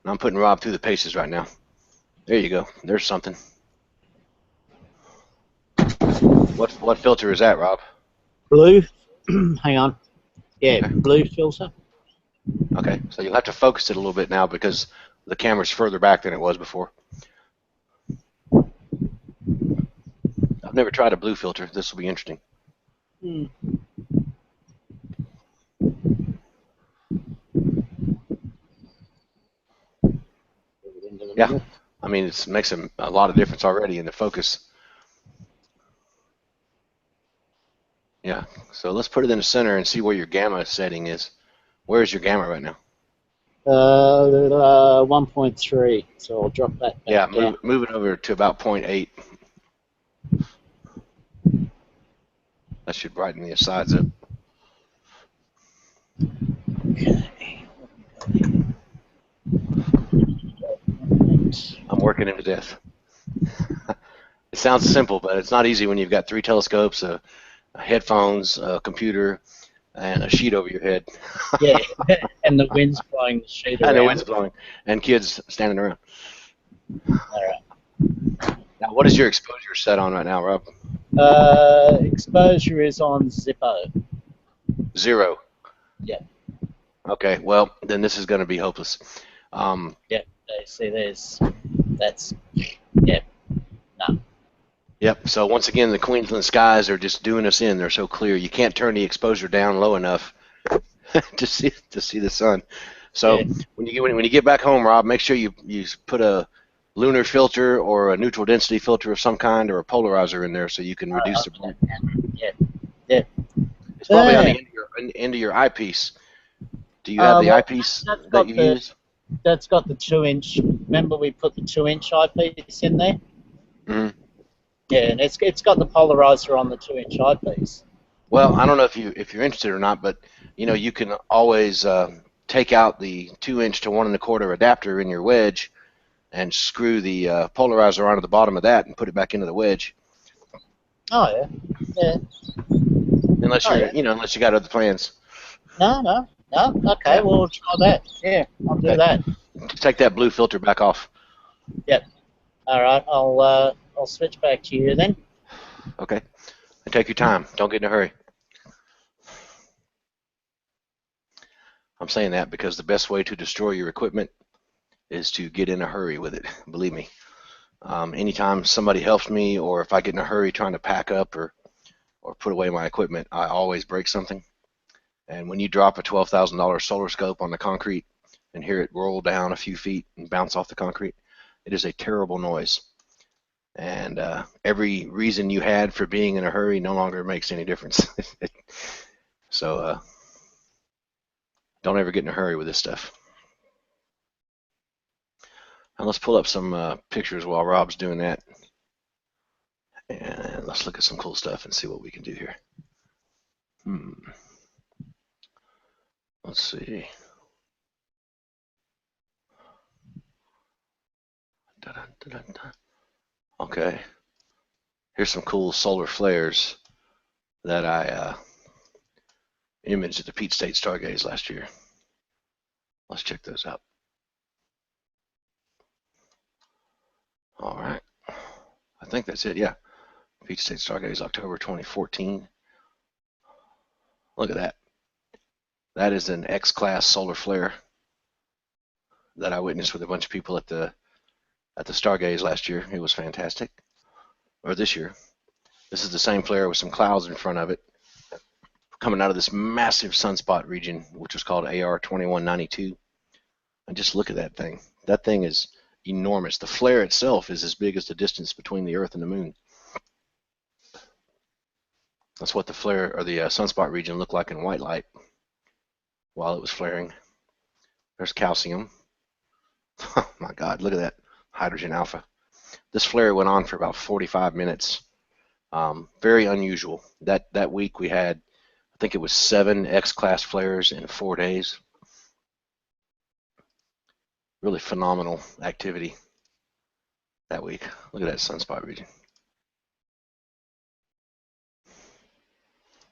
S1: I'm putting Rob through the paces right now. There you go. There's something. What filter is that, Rob?
S2: Blue. Hang on. Yeah,
S1: Okay.
S2: blue filter.
S1: Okay, so you'll have to focus it a little bit now because the camera's further back than it was before. I've never tried a blue filter. This will be interesting. Yeah, I mean, it makes a lot of difference already in the focus. Yeah, so let's put it in the center and see where your gamma setting is. Where is your gamma right now?
S2: 1.3. So I'll drop that back down.
S1: Move it over to about 0.8. That should brighten the sides up.
S2: Okay.
S1: I'm working him to death. It sounds simple, but it's not easy when you've got 3 telescopes, headphones, a computer, and a sheet over your head.
S2: Yeah, and the wind's blowing the sheet around.
S1: And the wind's blowing, and kids standing around.
S2: All right.
S1: Now, what is your exposure set on right now, Rob?
S2: Exposure is on Zippo.
S1: 0.
S2: Yeah.
S1: Okay, well, then this is going to be hopeless.
S2: Yeah, see, that's, yeah, no.
S1: Yep, so once again, the Queensland skies are just doing us in. They're so clear. You can't turn the exposure down low enough to see the sun. So
S2: Yeah.
S1: when you get back home, Rob, make sure you put a lunar filter or a neutral density filter of some kind or a polarizer in there so you can reduce the.
S2: Yeah, yeah.
S1: It's probably on the end of your eyepiece. Do you have the
S2: Well,
S1: eyepiece that you use?
S2: That's got the 2-inch. Remember, we put the 2-inch eyepiece in there.
S1: Mm-hmm.
S2: Yeah, and it's got the polarizer on the 2-inch eyepiece.
S1: Well, I don't know if you're interested or not, but you can always take out the 2-inch to 1 1/4 adapter in your wedge and screw the polarizer onto the bottom of that and put it back into the wedge.
S2: Oh yeah, yeah.
S1: Unless unless you got other plans.
S2: No. Okay,
S1: Yeah.
S2: well, we'll try that. Yeah, I'll do that.
S1: Take that blue filter back off.
S2: Yep. All right, I'll switch back to you then.
S1: Okay. And take your time. Don't get in a hurry. I'm saying that because the best way to destroy your equipment is to get in a hurry with it. Believe me. Anytime somebody helps me, or if I get in a hurry trying to pack up or put away my equipment, I always break something. And when you drop a $12,000 solar scope on the concrete and hear it roll down a few feet and bounce off the concrete, it is a terrible noise. And every reason you had for being in a hurry no longer makes any difference. So don't ever get in a hurry with this stuff. Now let's pull up some pictures while Rob's doing that. And let's look at some cool stuff and see what we can do here. Let's see. Okay. Here's some cool solar flares that I imaged at the Peach State Stargaze last year. Let's check those out. All right. I think that's it. Yeah. Peach State Stargaze, October 2014. Look at that. That is an X-class solar flare that I witnessed with a bunch of people at the Stargaze last year. It was fantastic. Or this year. This is the same flare with some clouds in front of it, coming out of this massive sunspot region, which was called AR 2192. And just look at that thing. That thing is enormous. The flare itself is as big as the distance between the Earth and the Moon. That's what the flare or the sunspot region looked like in white light while it was flaring. There's calcium. Oh my God, look at that hydrogen alpha. This flare went on for about 45 minutes. Very unusual. That week we had, I think it was 7 X-class flares in 4 days. Really phenomenal activity that week. Look at that sunspot region.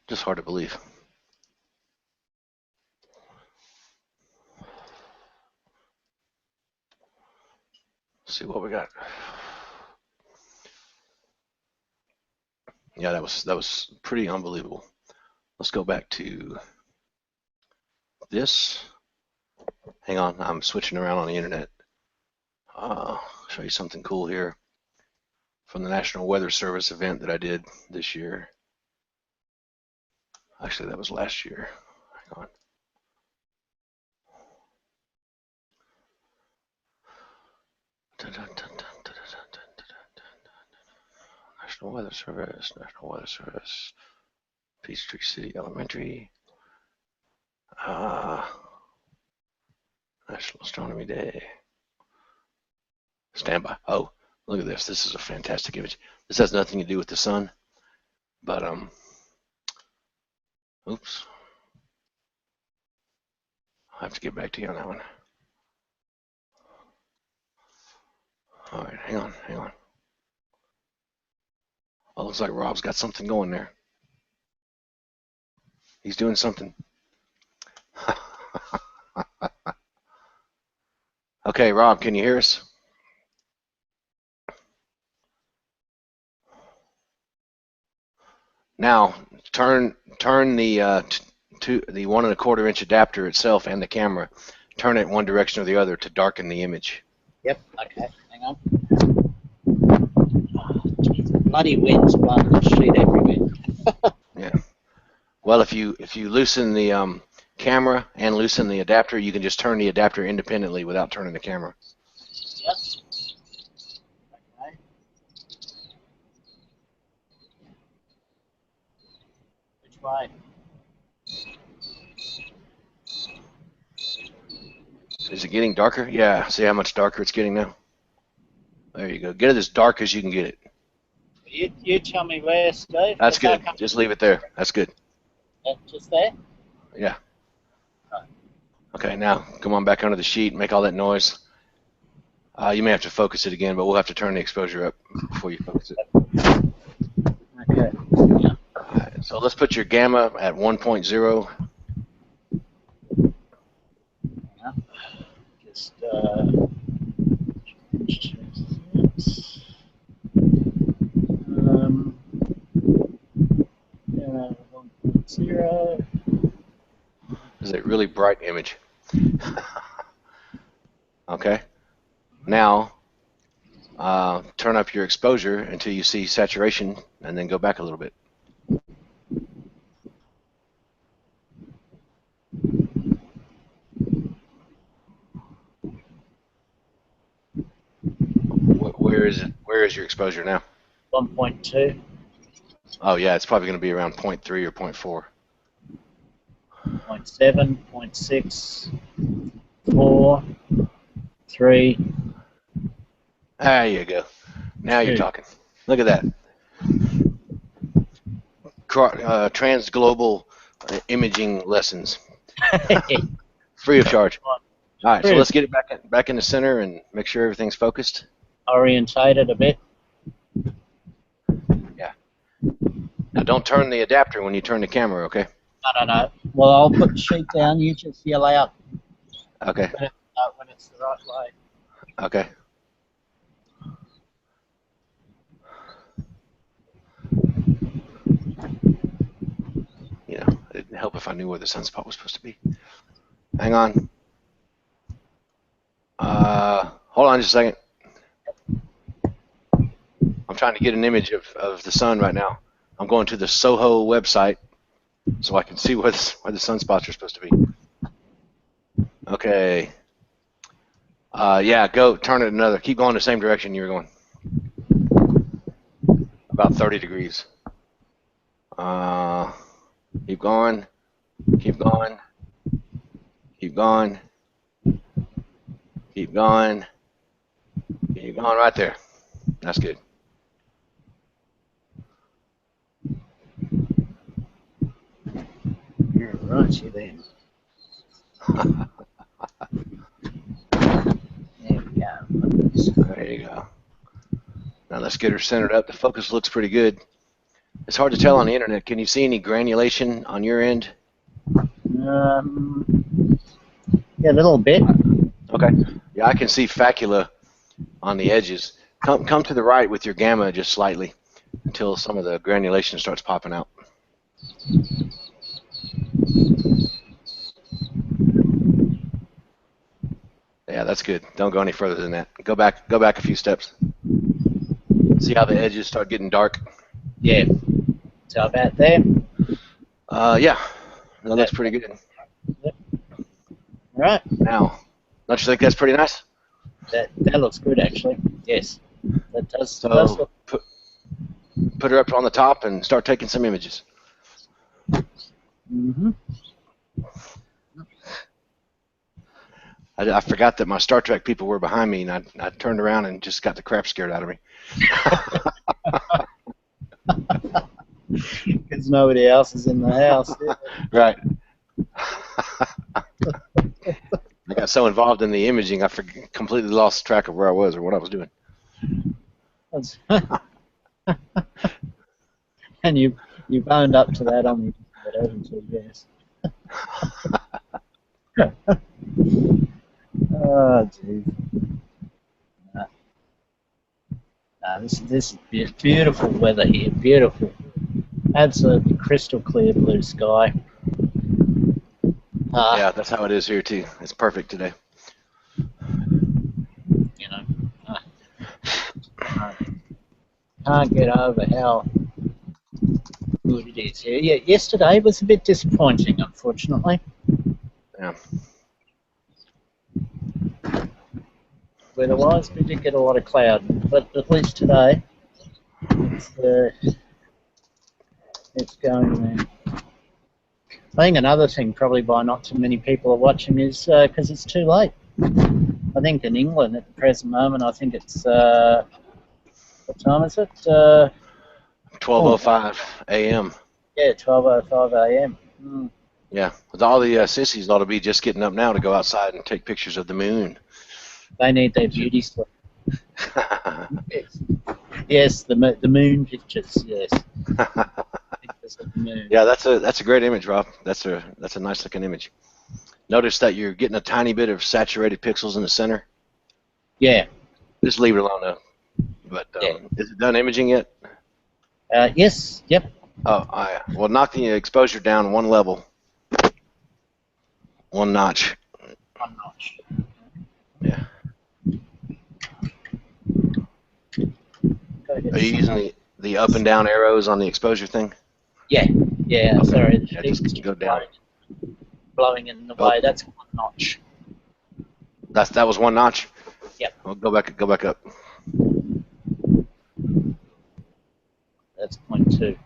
S1: Just hard to believe. Let's see what we got. Yeah, that was pretty unbelievable. Let's go back to this. Hang on, I'm switching around on the internet. Show you something cool here from the National Weather Service event that I did this year. Actually, that was last year. Hang on. National Weather Service, Peachtree City Elementary, National Astronomy Day. Standby. Oh, look at this. This is a fantastic image. This has nothing to do with the sun, but oops. I'll have to get back to you on that one. All right, hang on. Oh, looks like Rob's got something going there. He's doing something. Okay, Rob, can you hear us? Now, turn the the 1 1/4 inch adapter itself and the camera. Turn it one direction or the other to darken the image.
S2: Yep. Okay. Hang on. Oh, geez, bloody wind's blowing the shit everywhere.
S1: Yeah. Well, if you loosen the camera and loosen the adapter, you can just turn the adapter independently without turning the camera.
S2: Yep. way.
S1: Is it getting darker? Yeah. See how much darker it's getting now? There you go. Get it as dark as you can get it.
S2: You tell me where, Steve.
S1: That's good. Just leave it there. That's good.
S2: Just there?
S1: Yeah.
S2: Right.
S1: Okay, now come on back under the sheet, make all that noise. You may have to focus it again, but we'll have to turn the exposure up before you focus it.
S2: Okay. Yeah.
S1: All right, so let's put your gamma at 1.0.
S2: Yeah. Just change this. Yeah, 1.0.
S1: This is a really bright image. Okay. Now, turn up your exposure until you see saturation, and then go back a little bit. Where is it? Where is your exposure now?
S2: 1.2.
S1: Oh yeah, it's probably going to be around 0.3 or 0.4.
S2: 0.7, 0.6, 4, 3.
S1: There you go. Now you're talking. Look at that. Trans-global imaging lessons. Free of charge. All right, so let's get it back in the center and make sure everything's focused.
S2: Orientated a bit.
S1: Yeah. Now don't turn the adapter when you turn the camera, okay?
S2: No. Well, I'll put the sheet down. You just yell out.
S1: Okay.
S2: When it's the right way.
S1: Okay. You know, it'd help if I knew where the sunspot was supposed to be. Hang on. Hold on just a second. I'm trying to get an image of the sun right now. I'm going to the Soho website so I can see where the sunspots are supposed to be. Okay. Yeah, go turn it another. Keep going the same direction you were going. About 30 degrees. Keep going. Keep going. Keep going. Keep going. Keep going right there. That's good.
S2: You're right, you then. There we go.
S1: There you go. Now let's get her centered up. The focus looks pretty good. It's hard to tell on the internet. Can you see any granulation on your end?
S2: Yeah, a little bit.
S1: Okay. Yeah, I can see facula on the edges. Come to the right with your gamma just slightly until some of the granulation starts popping out. Yeah, that's good. Don't go any further than that. Go back a few steps. See how the edges start getting dark?
S2: Yeah. So about there?
S1: Yeah. That looks pretty good.
S2: Yep. All right.
S1: Now, don't you think that's pretty nice?
S2: That looks good, actually. Yes. That does.
S1: So
S2: does look...
S1: put her up on the top and start taking some images.
S2: Mm-hmm.
S1: I forgot that my Star Trek people were behind me, and I turned around and just got the crap scared out of me.
S2: Because nobody else is in the house.
S1: Right. I got so involved in the imaging, I completely lost track of where I was or what I was doing.
S2: And you owned up to that on the haven't you? Yes. Oh, geez. This is beautiful weather here. Beautiful. Absolutely crystal clear blue sky.
S1: Yeah, that's how it is here too. It's perfect today.
S2: You know, can't get over how good it is here. Yeah, yesterday was a bit disappointing, unfortunately.
S1: Yeah.
S2: Weather-wise, we did get a lot of cloud, but at least today, it's going there. I think another thing probably why not too many people are watching is because it's too late. I think in England at the present moment, I think it's, what time is it?
S1: 12:05 a.m.
S2: Yeah, 12:05 a.m. Mm.
S1: Yeah, with all the sissies ought to be just getting up now to go outside and take pictures of the moon.
S2: They need their beauty sleep. Yes, yes, the moon pictures. Yes, pictures of the moon.
S1: Yeah, that's a great image, Rob. That's a nice looking image. Notice that you're getting a tiny bit of saturated pixels in the center.
S2: Yeah.
S1: Just leave it alone, though. But
S2: Yeah.
S1: is it done imaging yet?
S2: Yes. Yep.
S1: Oh, well, knock the exposure down one level, one notch.
S2: One notch.
S1: Yeah. Are you using the up and down arrows on the exposure thing?
S2: Yeah. Yeah.
S1: Okay.
S2: Sorry.
S1: Yeah, just go down.
S2: Blowing in the way. That's one notch.
S1: That was one notch.
S2: Yep.
S1: Well, go back up.
S2: That's 0.2.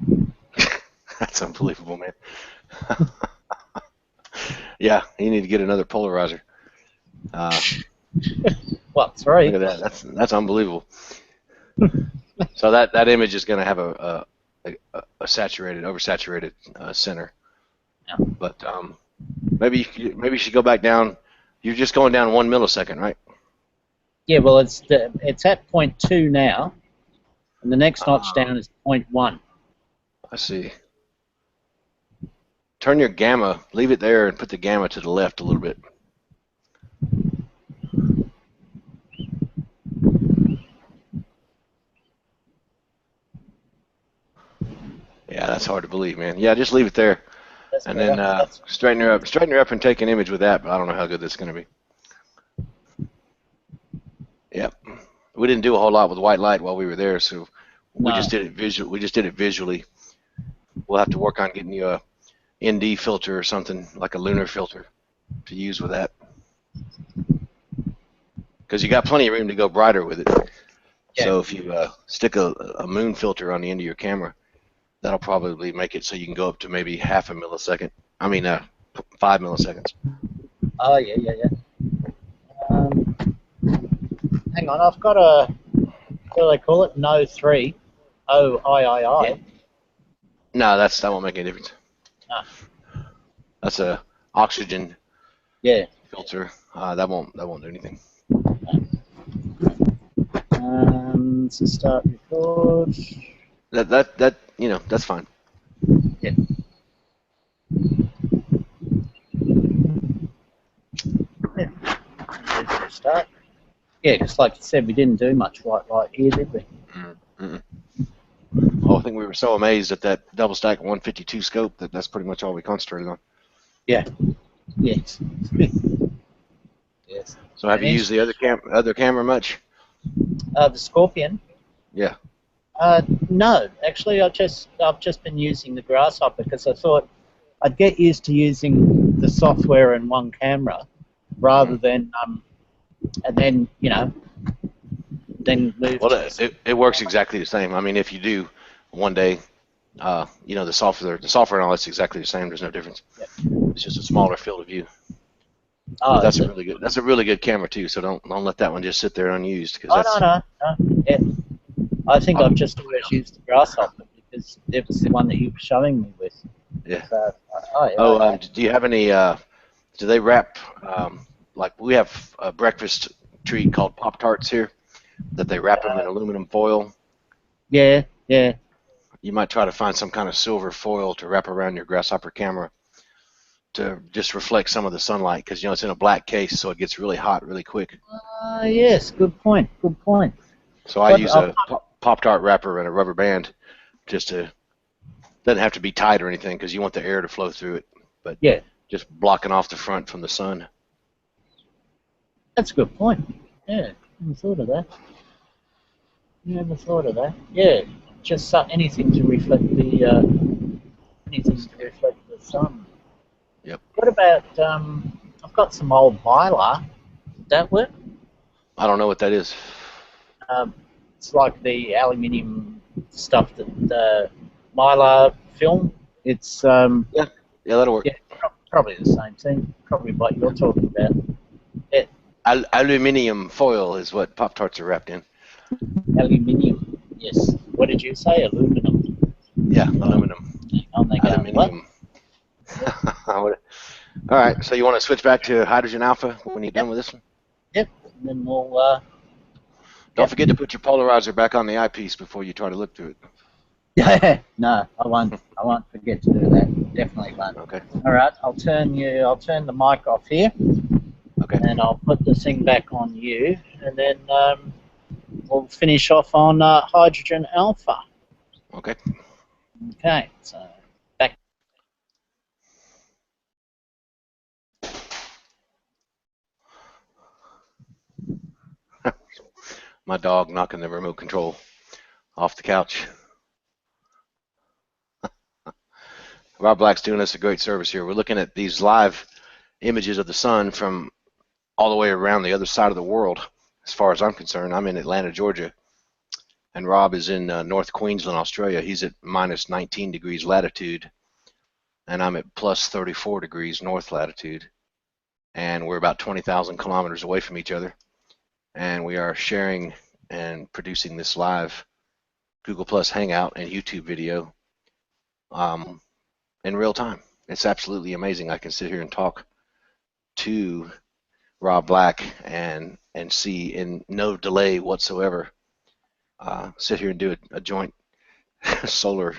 S1: That's unbelievable, man. Yeah, you need to get another polarizer.
S2: Well, sorry.
S1: Look at that. That's unbelievable. So that image is going to have a saturated, oversaturated center.
S2: Yeah.
S1: But maybe you should go back down. You're just going down 1 millisecond, right?
S2: Yeah. Well, it's at 0.2 now, and the next notch down is 0.1.
S1: I see. Turn your gamma, leave it there, and put the gamma to the left a little bit. Yeah, that's hard to believe, man. Yeah, just leave it there,
S2: That's
S1: and
S2: better.
S1: then straighten her up, and take an image with that. But I don't know how good that's going to be. Yep, we didn't do a whole lot with white light while we were there, so we just did it visually. We'll have to work on getting you a ND filter or something like a lunar filter to use with that, because you got plenty of room to go brighter with it. Yeah. So if you stick a moon filter on the end of your camera, that'll probably make it so you can go up to maybe half a millisecond. I mean, 5 milliseconds.
S2: Oh yeah. Hang on, I've got a, what do they call it? No 3. OIII.
S1: Yeah. No, that won't make any difference.
S2: Ah.
S1: That's a oxygen filter. That won't do anything.
S2: So start record.
S1: That that's fine.
S2: Yeah. Start. Yeah, because like you said, we didn't do much white light here, did we?
S1: Mm-mm. Oh, I think we were so amazed at that double stack 152 scope that's pretty much all we concentrated on.
S2: Yeah. Yes. Yes.
S1: So have you used the other camera much?
S2: The Scorpion.
S1: Yeah.
S2: No, actually, I've just been using the Grasshopper because I thought I'd get used to using the software in one camera rather than and then then move.
S1: Well, it works exactly the same. I mean, if you do one day, the software and all that's exactly the same. There's no difference.
S2: Yep.
S1: It's just a smaller field of view.
S2: Oh,
S1: that's a really good camera too. So don't let that one just sit there unused.
S2: No. Yeah. I think I've just always used the Grasshopper because it was the one that you were showing me with.
S1: Yeah.
S2: So,
S1: do you have any? Do they wrap like we have a breakfast treat called Pop-Tarts here that they wrap them in aluminum foil?
S2: Yeah.
S1: You might try to find some kind of silver foil to wrap around your Grasshopper camera to just reflect some of the sunlight, because it's in a black case, so it gets really hot really quick.
S2: Yes, good point.
S1: So I use a Pop-Tart wrapper and a rubber band, doesn't have to be tight or anything because you want the air to flow through it, but just blocking off the front from the sun.
S2: That's a good point. Yeah, never thought of that. Yeah, just anything to reflect the sun.
S1: Yep.
S2: What about I've got some old mylar. Would that work?
S1: I don't know what that is.
S2: It's like the aluminium stuff that mylar film. It's
S1: Yeah, that'll work.
S2: Yeah, probably the same thing. Probably what you're talking about. Yeah,
S1: Aluminium foil is what Pop-Tarts are wrapped in.
S2: aluminium. Yes. What did you say? Aluminum.
S1: Yeah, aluminum.
S2: On they go.
S1: Aluminium. All right, so you want to switch back to hydrogen alpha when you're done with this one?
S2: Yep. And then we'll.
S1: Don't forget to put your polarizer back on the eyepiece before you try to look through it.
S2: Yeah. No, I won't. I won't forget to do that. Definitely won't.
S1: Okay.
S2: All right. I'll turn the mic off here.
S1: Okay.
S2: And I'll put the thing back on you, and then we'll finish off on hydrogen alpha.
S1: Okay.
S2: Okay. So back.
S1: My dog knocking the remote control off the couch. Rob Black's doing us a great service here. We're looking at these live images of the sun from all the way around the other side of the world. As far as I'm concerned, I'm in Atlanta, Georgia, and Rob is in North Queensland, Australia. He's at minus 19 degrees latitude, and I'm at plus 34 degrees north latitude, and we're about 20,000 kilometers away from each other, and we are sharing and producing this live Google Plus Hangout and YouTube video in real time. It's absolutely amazing. I can sit here and talk to Rob Black and see in no delay whatsoever, sit here and do a joint solar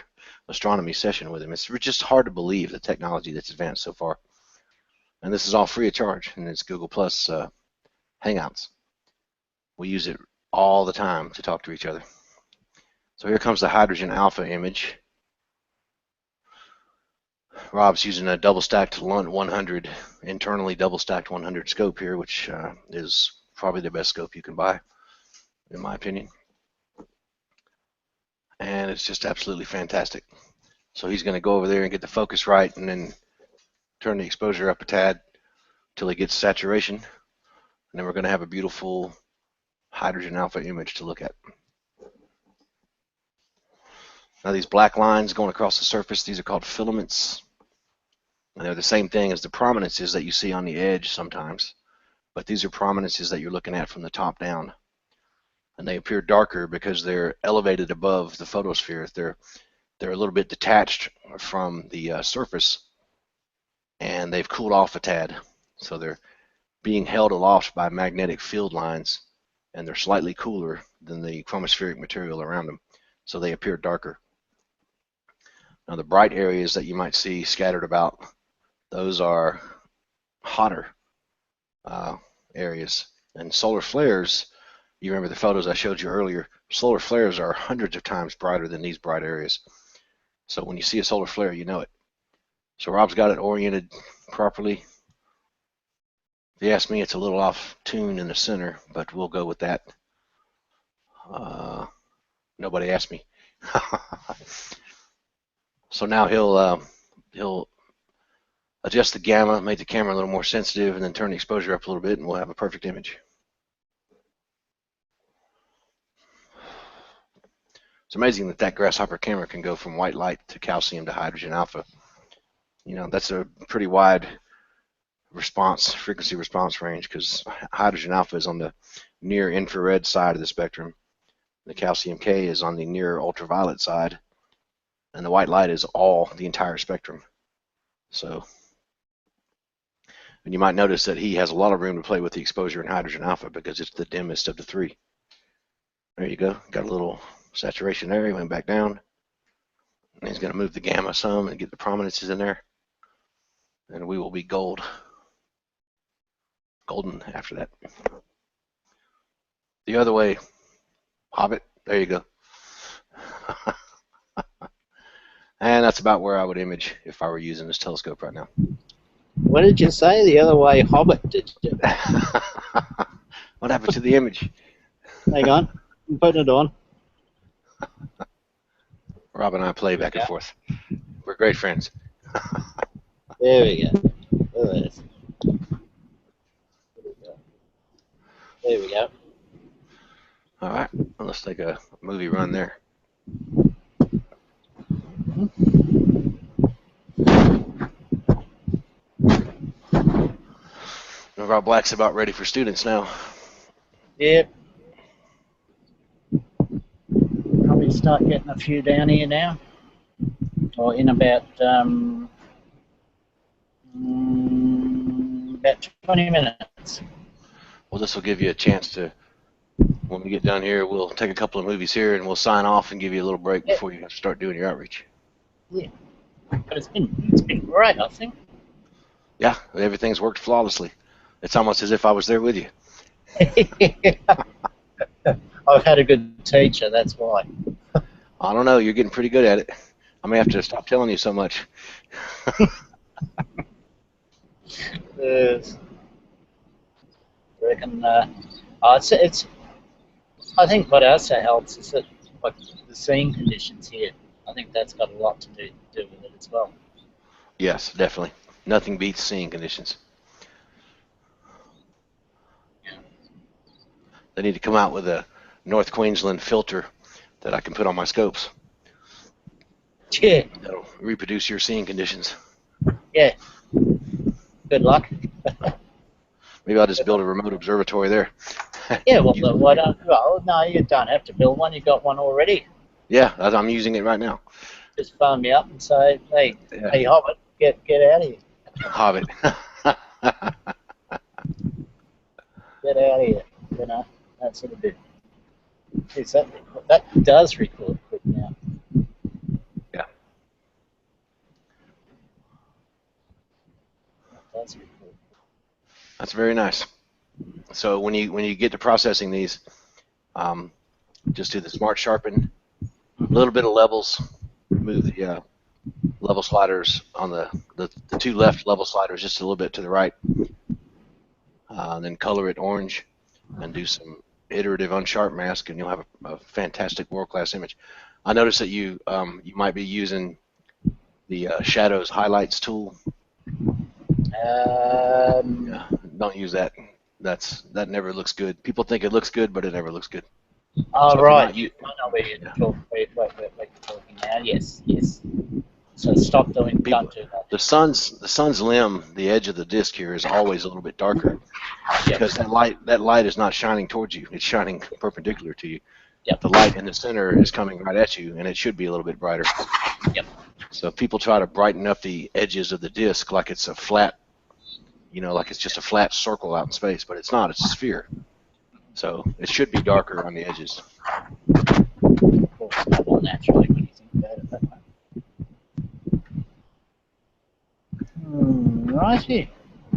S1: astronomy session with him. It's just hard to believe the technology that's advanced so far. And this is all free of charge, and it's Google Plus Hangouts. We use it all the time to talk to each other. So here comes the hydrogen alpha image. Rob's using a double stacked Lunt 100, internally double stacked 100 scope here, which is probably the best scope you can buy, in my opinion. And it's just absolutely fantastic. So he's going to go over there and get the focus right, and then turn the exposure up a tad till he gets saturation, and then we're going to have a beautiful hydrogen alpha image to look at. Now these black lines going across the surface, these are called filaments. And they're the same thing as the prominences that you see on the edge sometimes. But these are prominences that you're looking at from the top down. And they appear darker because they're elevated above the photosphere. They're a little bit detached from the surface, and they've cooled off a tad. So they're being held aloft by magnetic field lines, and they're slightly cooler than the chromospheric material around them. So they appear darker. Now the bright areas that you might see scattered about, those are hotter areas. And solar flares, you remember the photos I showed you earlier, solar flares are hundreds of times brighter than these bright areas. So when you see a solar flare, you know it. So Rob's got it oriented properly. If you ask me, it's a little off tune in the center, but we'll go with that. Nobody asked me. So now he'll adjust the gamma, make the camera a little more sensitive, and then turn the exposure up a little bit, and we'll have a perfect image. It's amazing that grasshopper camera can go from white light to calcium to hydrogen alpha. You know, that's a pretty wide frequency response range, because hydrogen alpha is on the near infrared side of the spectrum. The calcium K is on the near ultraviolet side, and the white light is the entire spectrum. So, and you might notice that he has a lot of room to play with the exposure in hydrogen alpha because it's the dimmest of the three. There you go. Got a little saturation there. He went back down. And he's going to move the gamma some and get the prominences in there. And we will be golden after that. The other way, Hobbit. There you go. And that's about where I would image if I were using this telescope right now.
S2: What did you say? The other way, Hobbit, did you?
S1: What happened to the image?
S2: Hang on. I'm putting it on.
S1: Rob and I play back and forth. We're great friends.
S2: There we go. There we go.
S1: All right. Well, let's take a movie run there. Rob Black's about ready for students now.
S2: Yep. Probably start getting a few down here now, or in about 20 minutes.
S1: Well, this will give you a chance to, when we get down here, we'll take a couple of movies here and we'll sign off and give you a little break before you have to start doing your outreach.
S2: Yeah, but it's been great, I think.
S1: Yeah, everything's worked flawlessly. It's almost as if I was there with you.
S2: I've had a good teacher, that's why.
S1: I don't know, you're getting pretty good at it. I may have to stop telling you so much.
S2: Yes. I reckon. It's. I think what also helps is that like the seeing conditions here. I think that's got a lot to do with it as well.
S1: Yes, definitely. Nothing beats seeing conditions.
S2: Yeah.
S1: They need to come out with a North Queensland filter that I can put on my scopes.
S2: Yeah.
S1: That'll reproduce your seeing conditions.
S2: Yeah. Good luck.
S1: Maybe I'll just build a remote observatory there.
S2: Yeah, well, why don't? Well, no, you don't have to build one. You got one already.
S1: Yeah, I'm using it right now.
S2: Just phone me up and say, hey,
S1: Yeah.
S2: hey, Hobbit, get out of here.
S1: Hobbit.
S2: Get out of here. You know, that sort of bit. That does record quick now.
S1: Yeah.
S2: That does record.
S1: That's very nice. So when you get to processing these, just do the smart sharpen, a little bit of levels, move the level sliders on the two left level sliders just a little bit to the right, then color it orange, and do some iterative unsharp mask, and you'll have a fantastic world-class image. I noticed that you might be using the shadows highlights tool. Yeah, don't use that. That never looks good. People think it looks good, but it never looks good.
S2: Oh,
S1: So
S2: right. I know where you're talking now. Yes. So stop doing. Don't do that.
S1: The sun's limb, the edge of the disc here, is always a little bit darker because that light is not shining towards you. It's shining perpendicular to you.
S2: Yep.
S1: The light in the center is coming right at you, and it should be a little bit brighter.
S2: Yep.
S1: So people try to brighten up the edges of the disc like it's a flat, like it's just a flat circle out in space, but it's not. It's a sphere. So it should be darker on the edges.
S2: Of course, not all naturally when you think about it that way. Righty.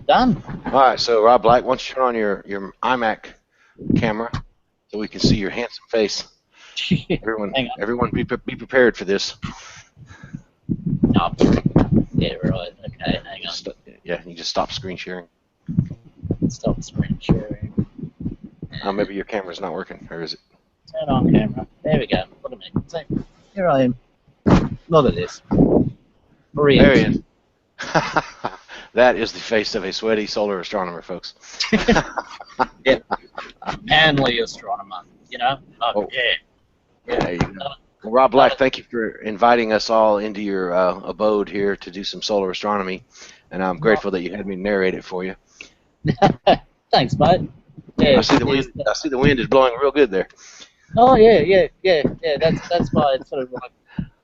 S2: Done.
S1: All right, so Rob Black, why don't you turn on your iMac camera so we can see your handsome face. Everyone be prepared for this.
S2: Oh, yeah, right. Okay, hang on.
S1: Yeah, you just stop screen sharing.
S2: Stop screen sharing.
S1: Maybe your camera's not working, or is it?
S2: Turn on camera. There we go. Look at me. See, here I am. Look at this. Brilliant.
S1: There he is. That is the face of a sweaty solar astronomer, folks.
S2: Yeah. Manly astronomer, Oh, yeah.
S1: There you go. Well, Rob Black, thank you for inviting us all into your abode here to do some solar astronomy, and I'm grateful that you had me narrate it for you.
S2: Thanks, mate. Yeah,
S1: I see the wind is blowing real good there.
S2: Oh yeah. That's why it's sort of like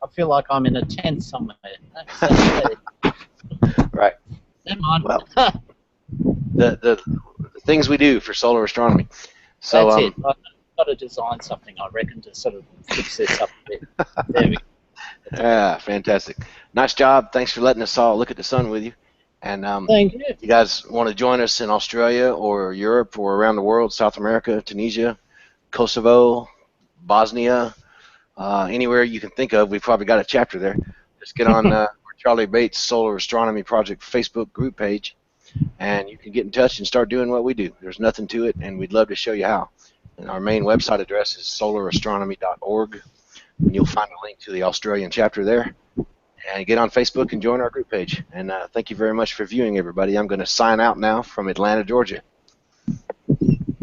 S2: I feel like I'm in a tent somewhere.
S1: Right.
S2: Never mind.
S1: Well, the things we do for solar astronomy. So
S2: that's it. I've got to design something, I reckon, to sort of fix this up a bit. There we go.
S1: Yeah, fantastic. Nice job. Thanks for letting us all look at the sun with you. And
S2: thank you.
S1: If you guys want to join us in Australia or Europe or around the world, South America, Tunisia, Kosovo, Bosnia, anywhere you can think of, we've probably got a chapter there. Just get on Charlie Bates Solar Astronomy Project Facebook group page, and you can get in touch and start doing what we do. There's nothing to it, and we'd love to show you how. And our main website address is solarastronomy.org, and you'll find a link to the Australian chapter there. And get on Facebook and join our group page. And thank you very much for viewing, everybody. I'm going to sign out now from Atlanta, Georgia.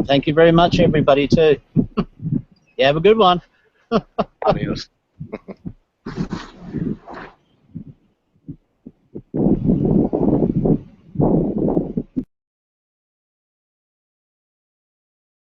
S2: Thank you very much, everybody, too. You have a good one.
S1: Adios.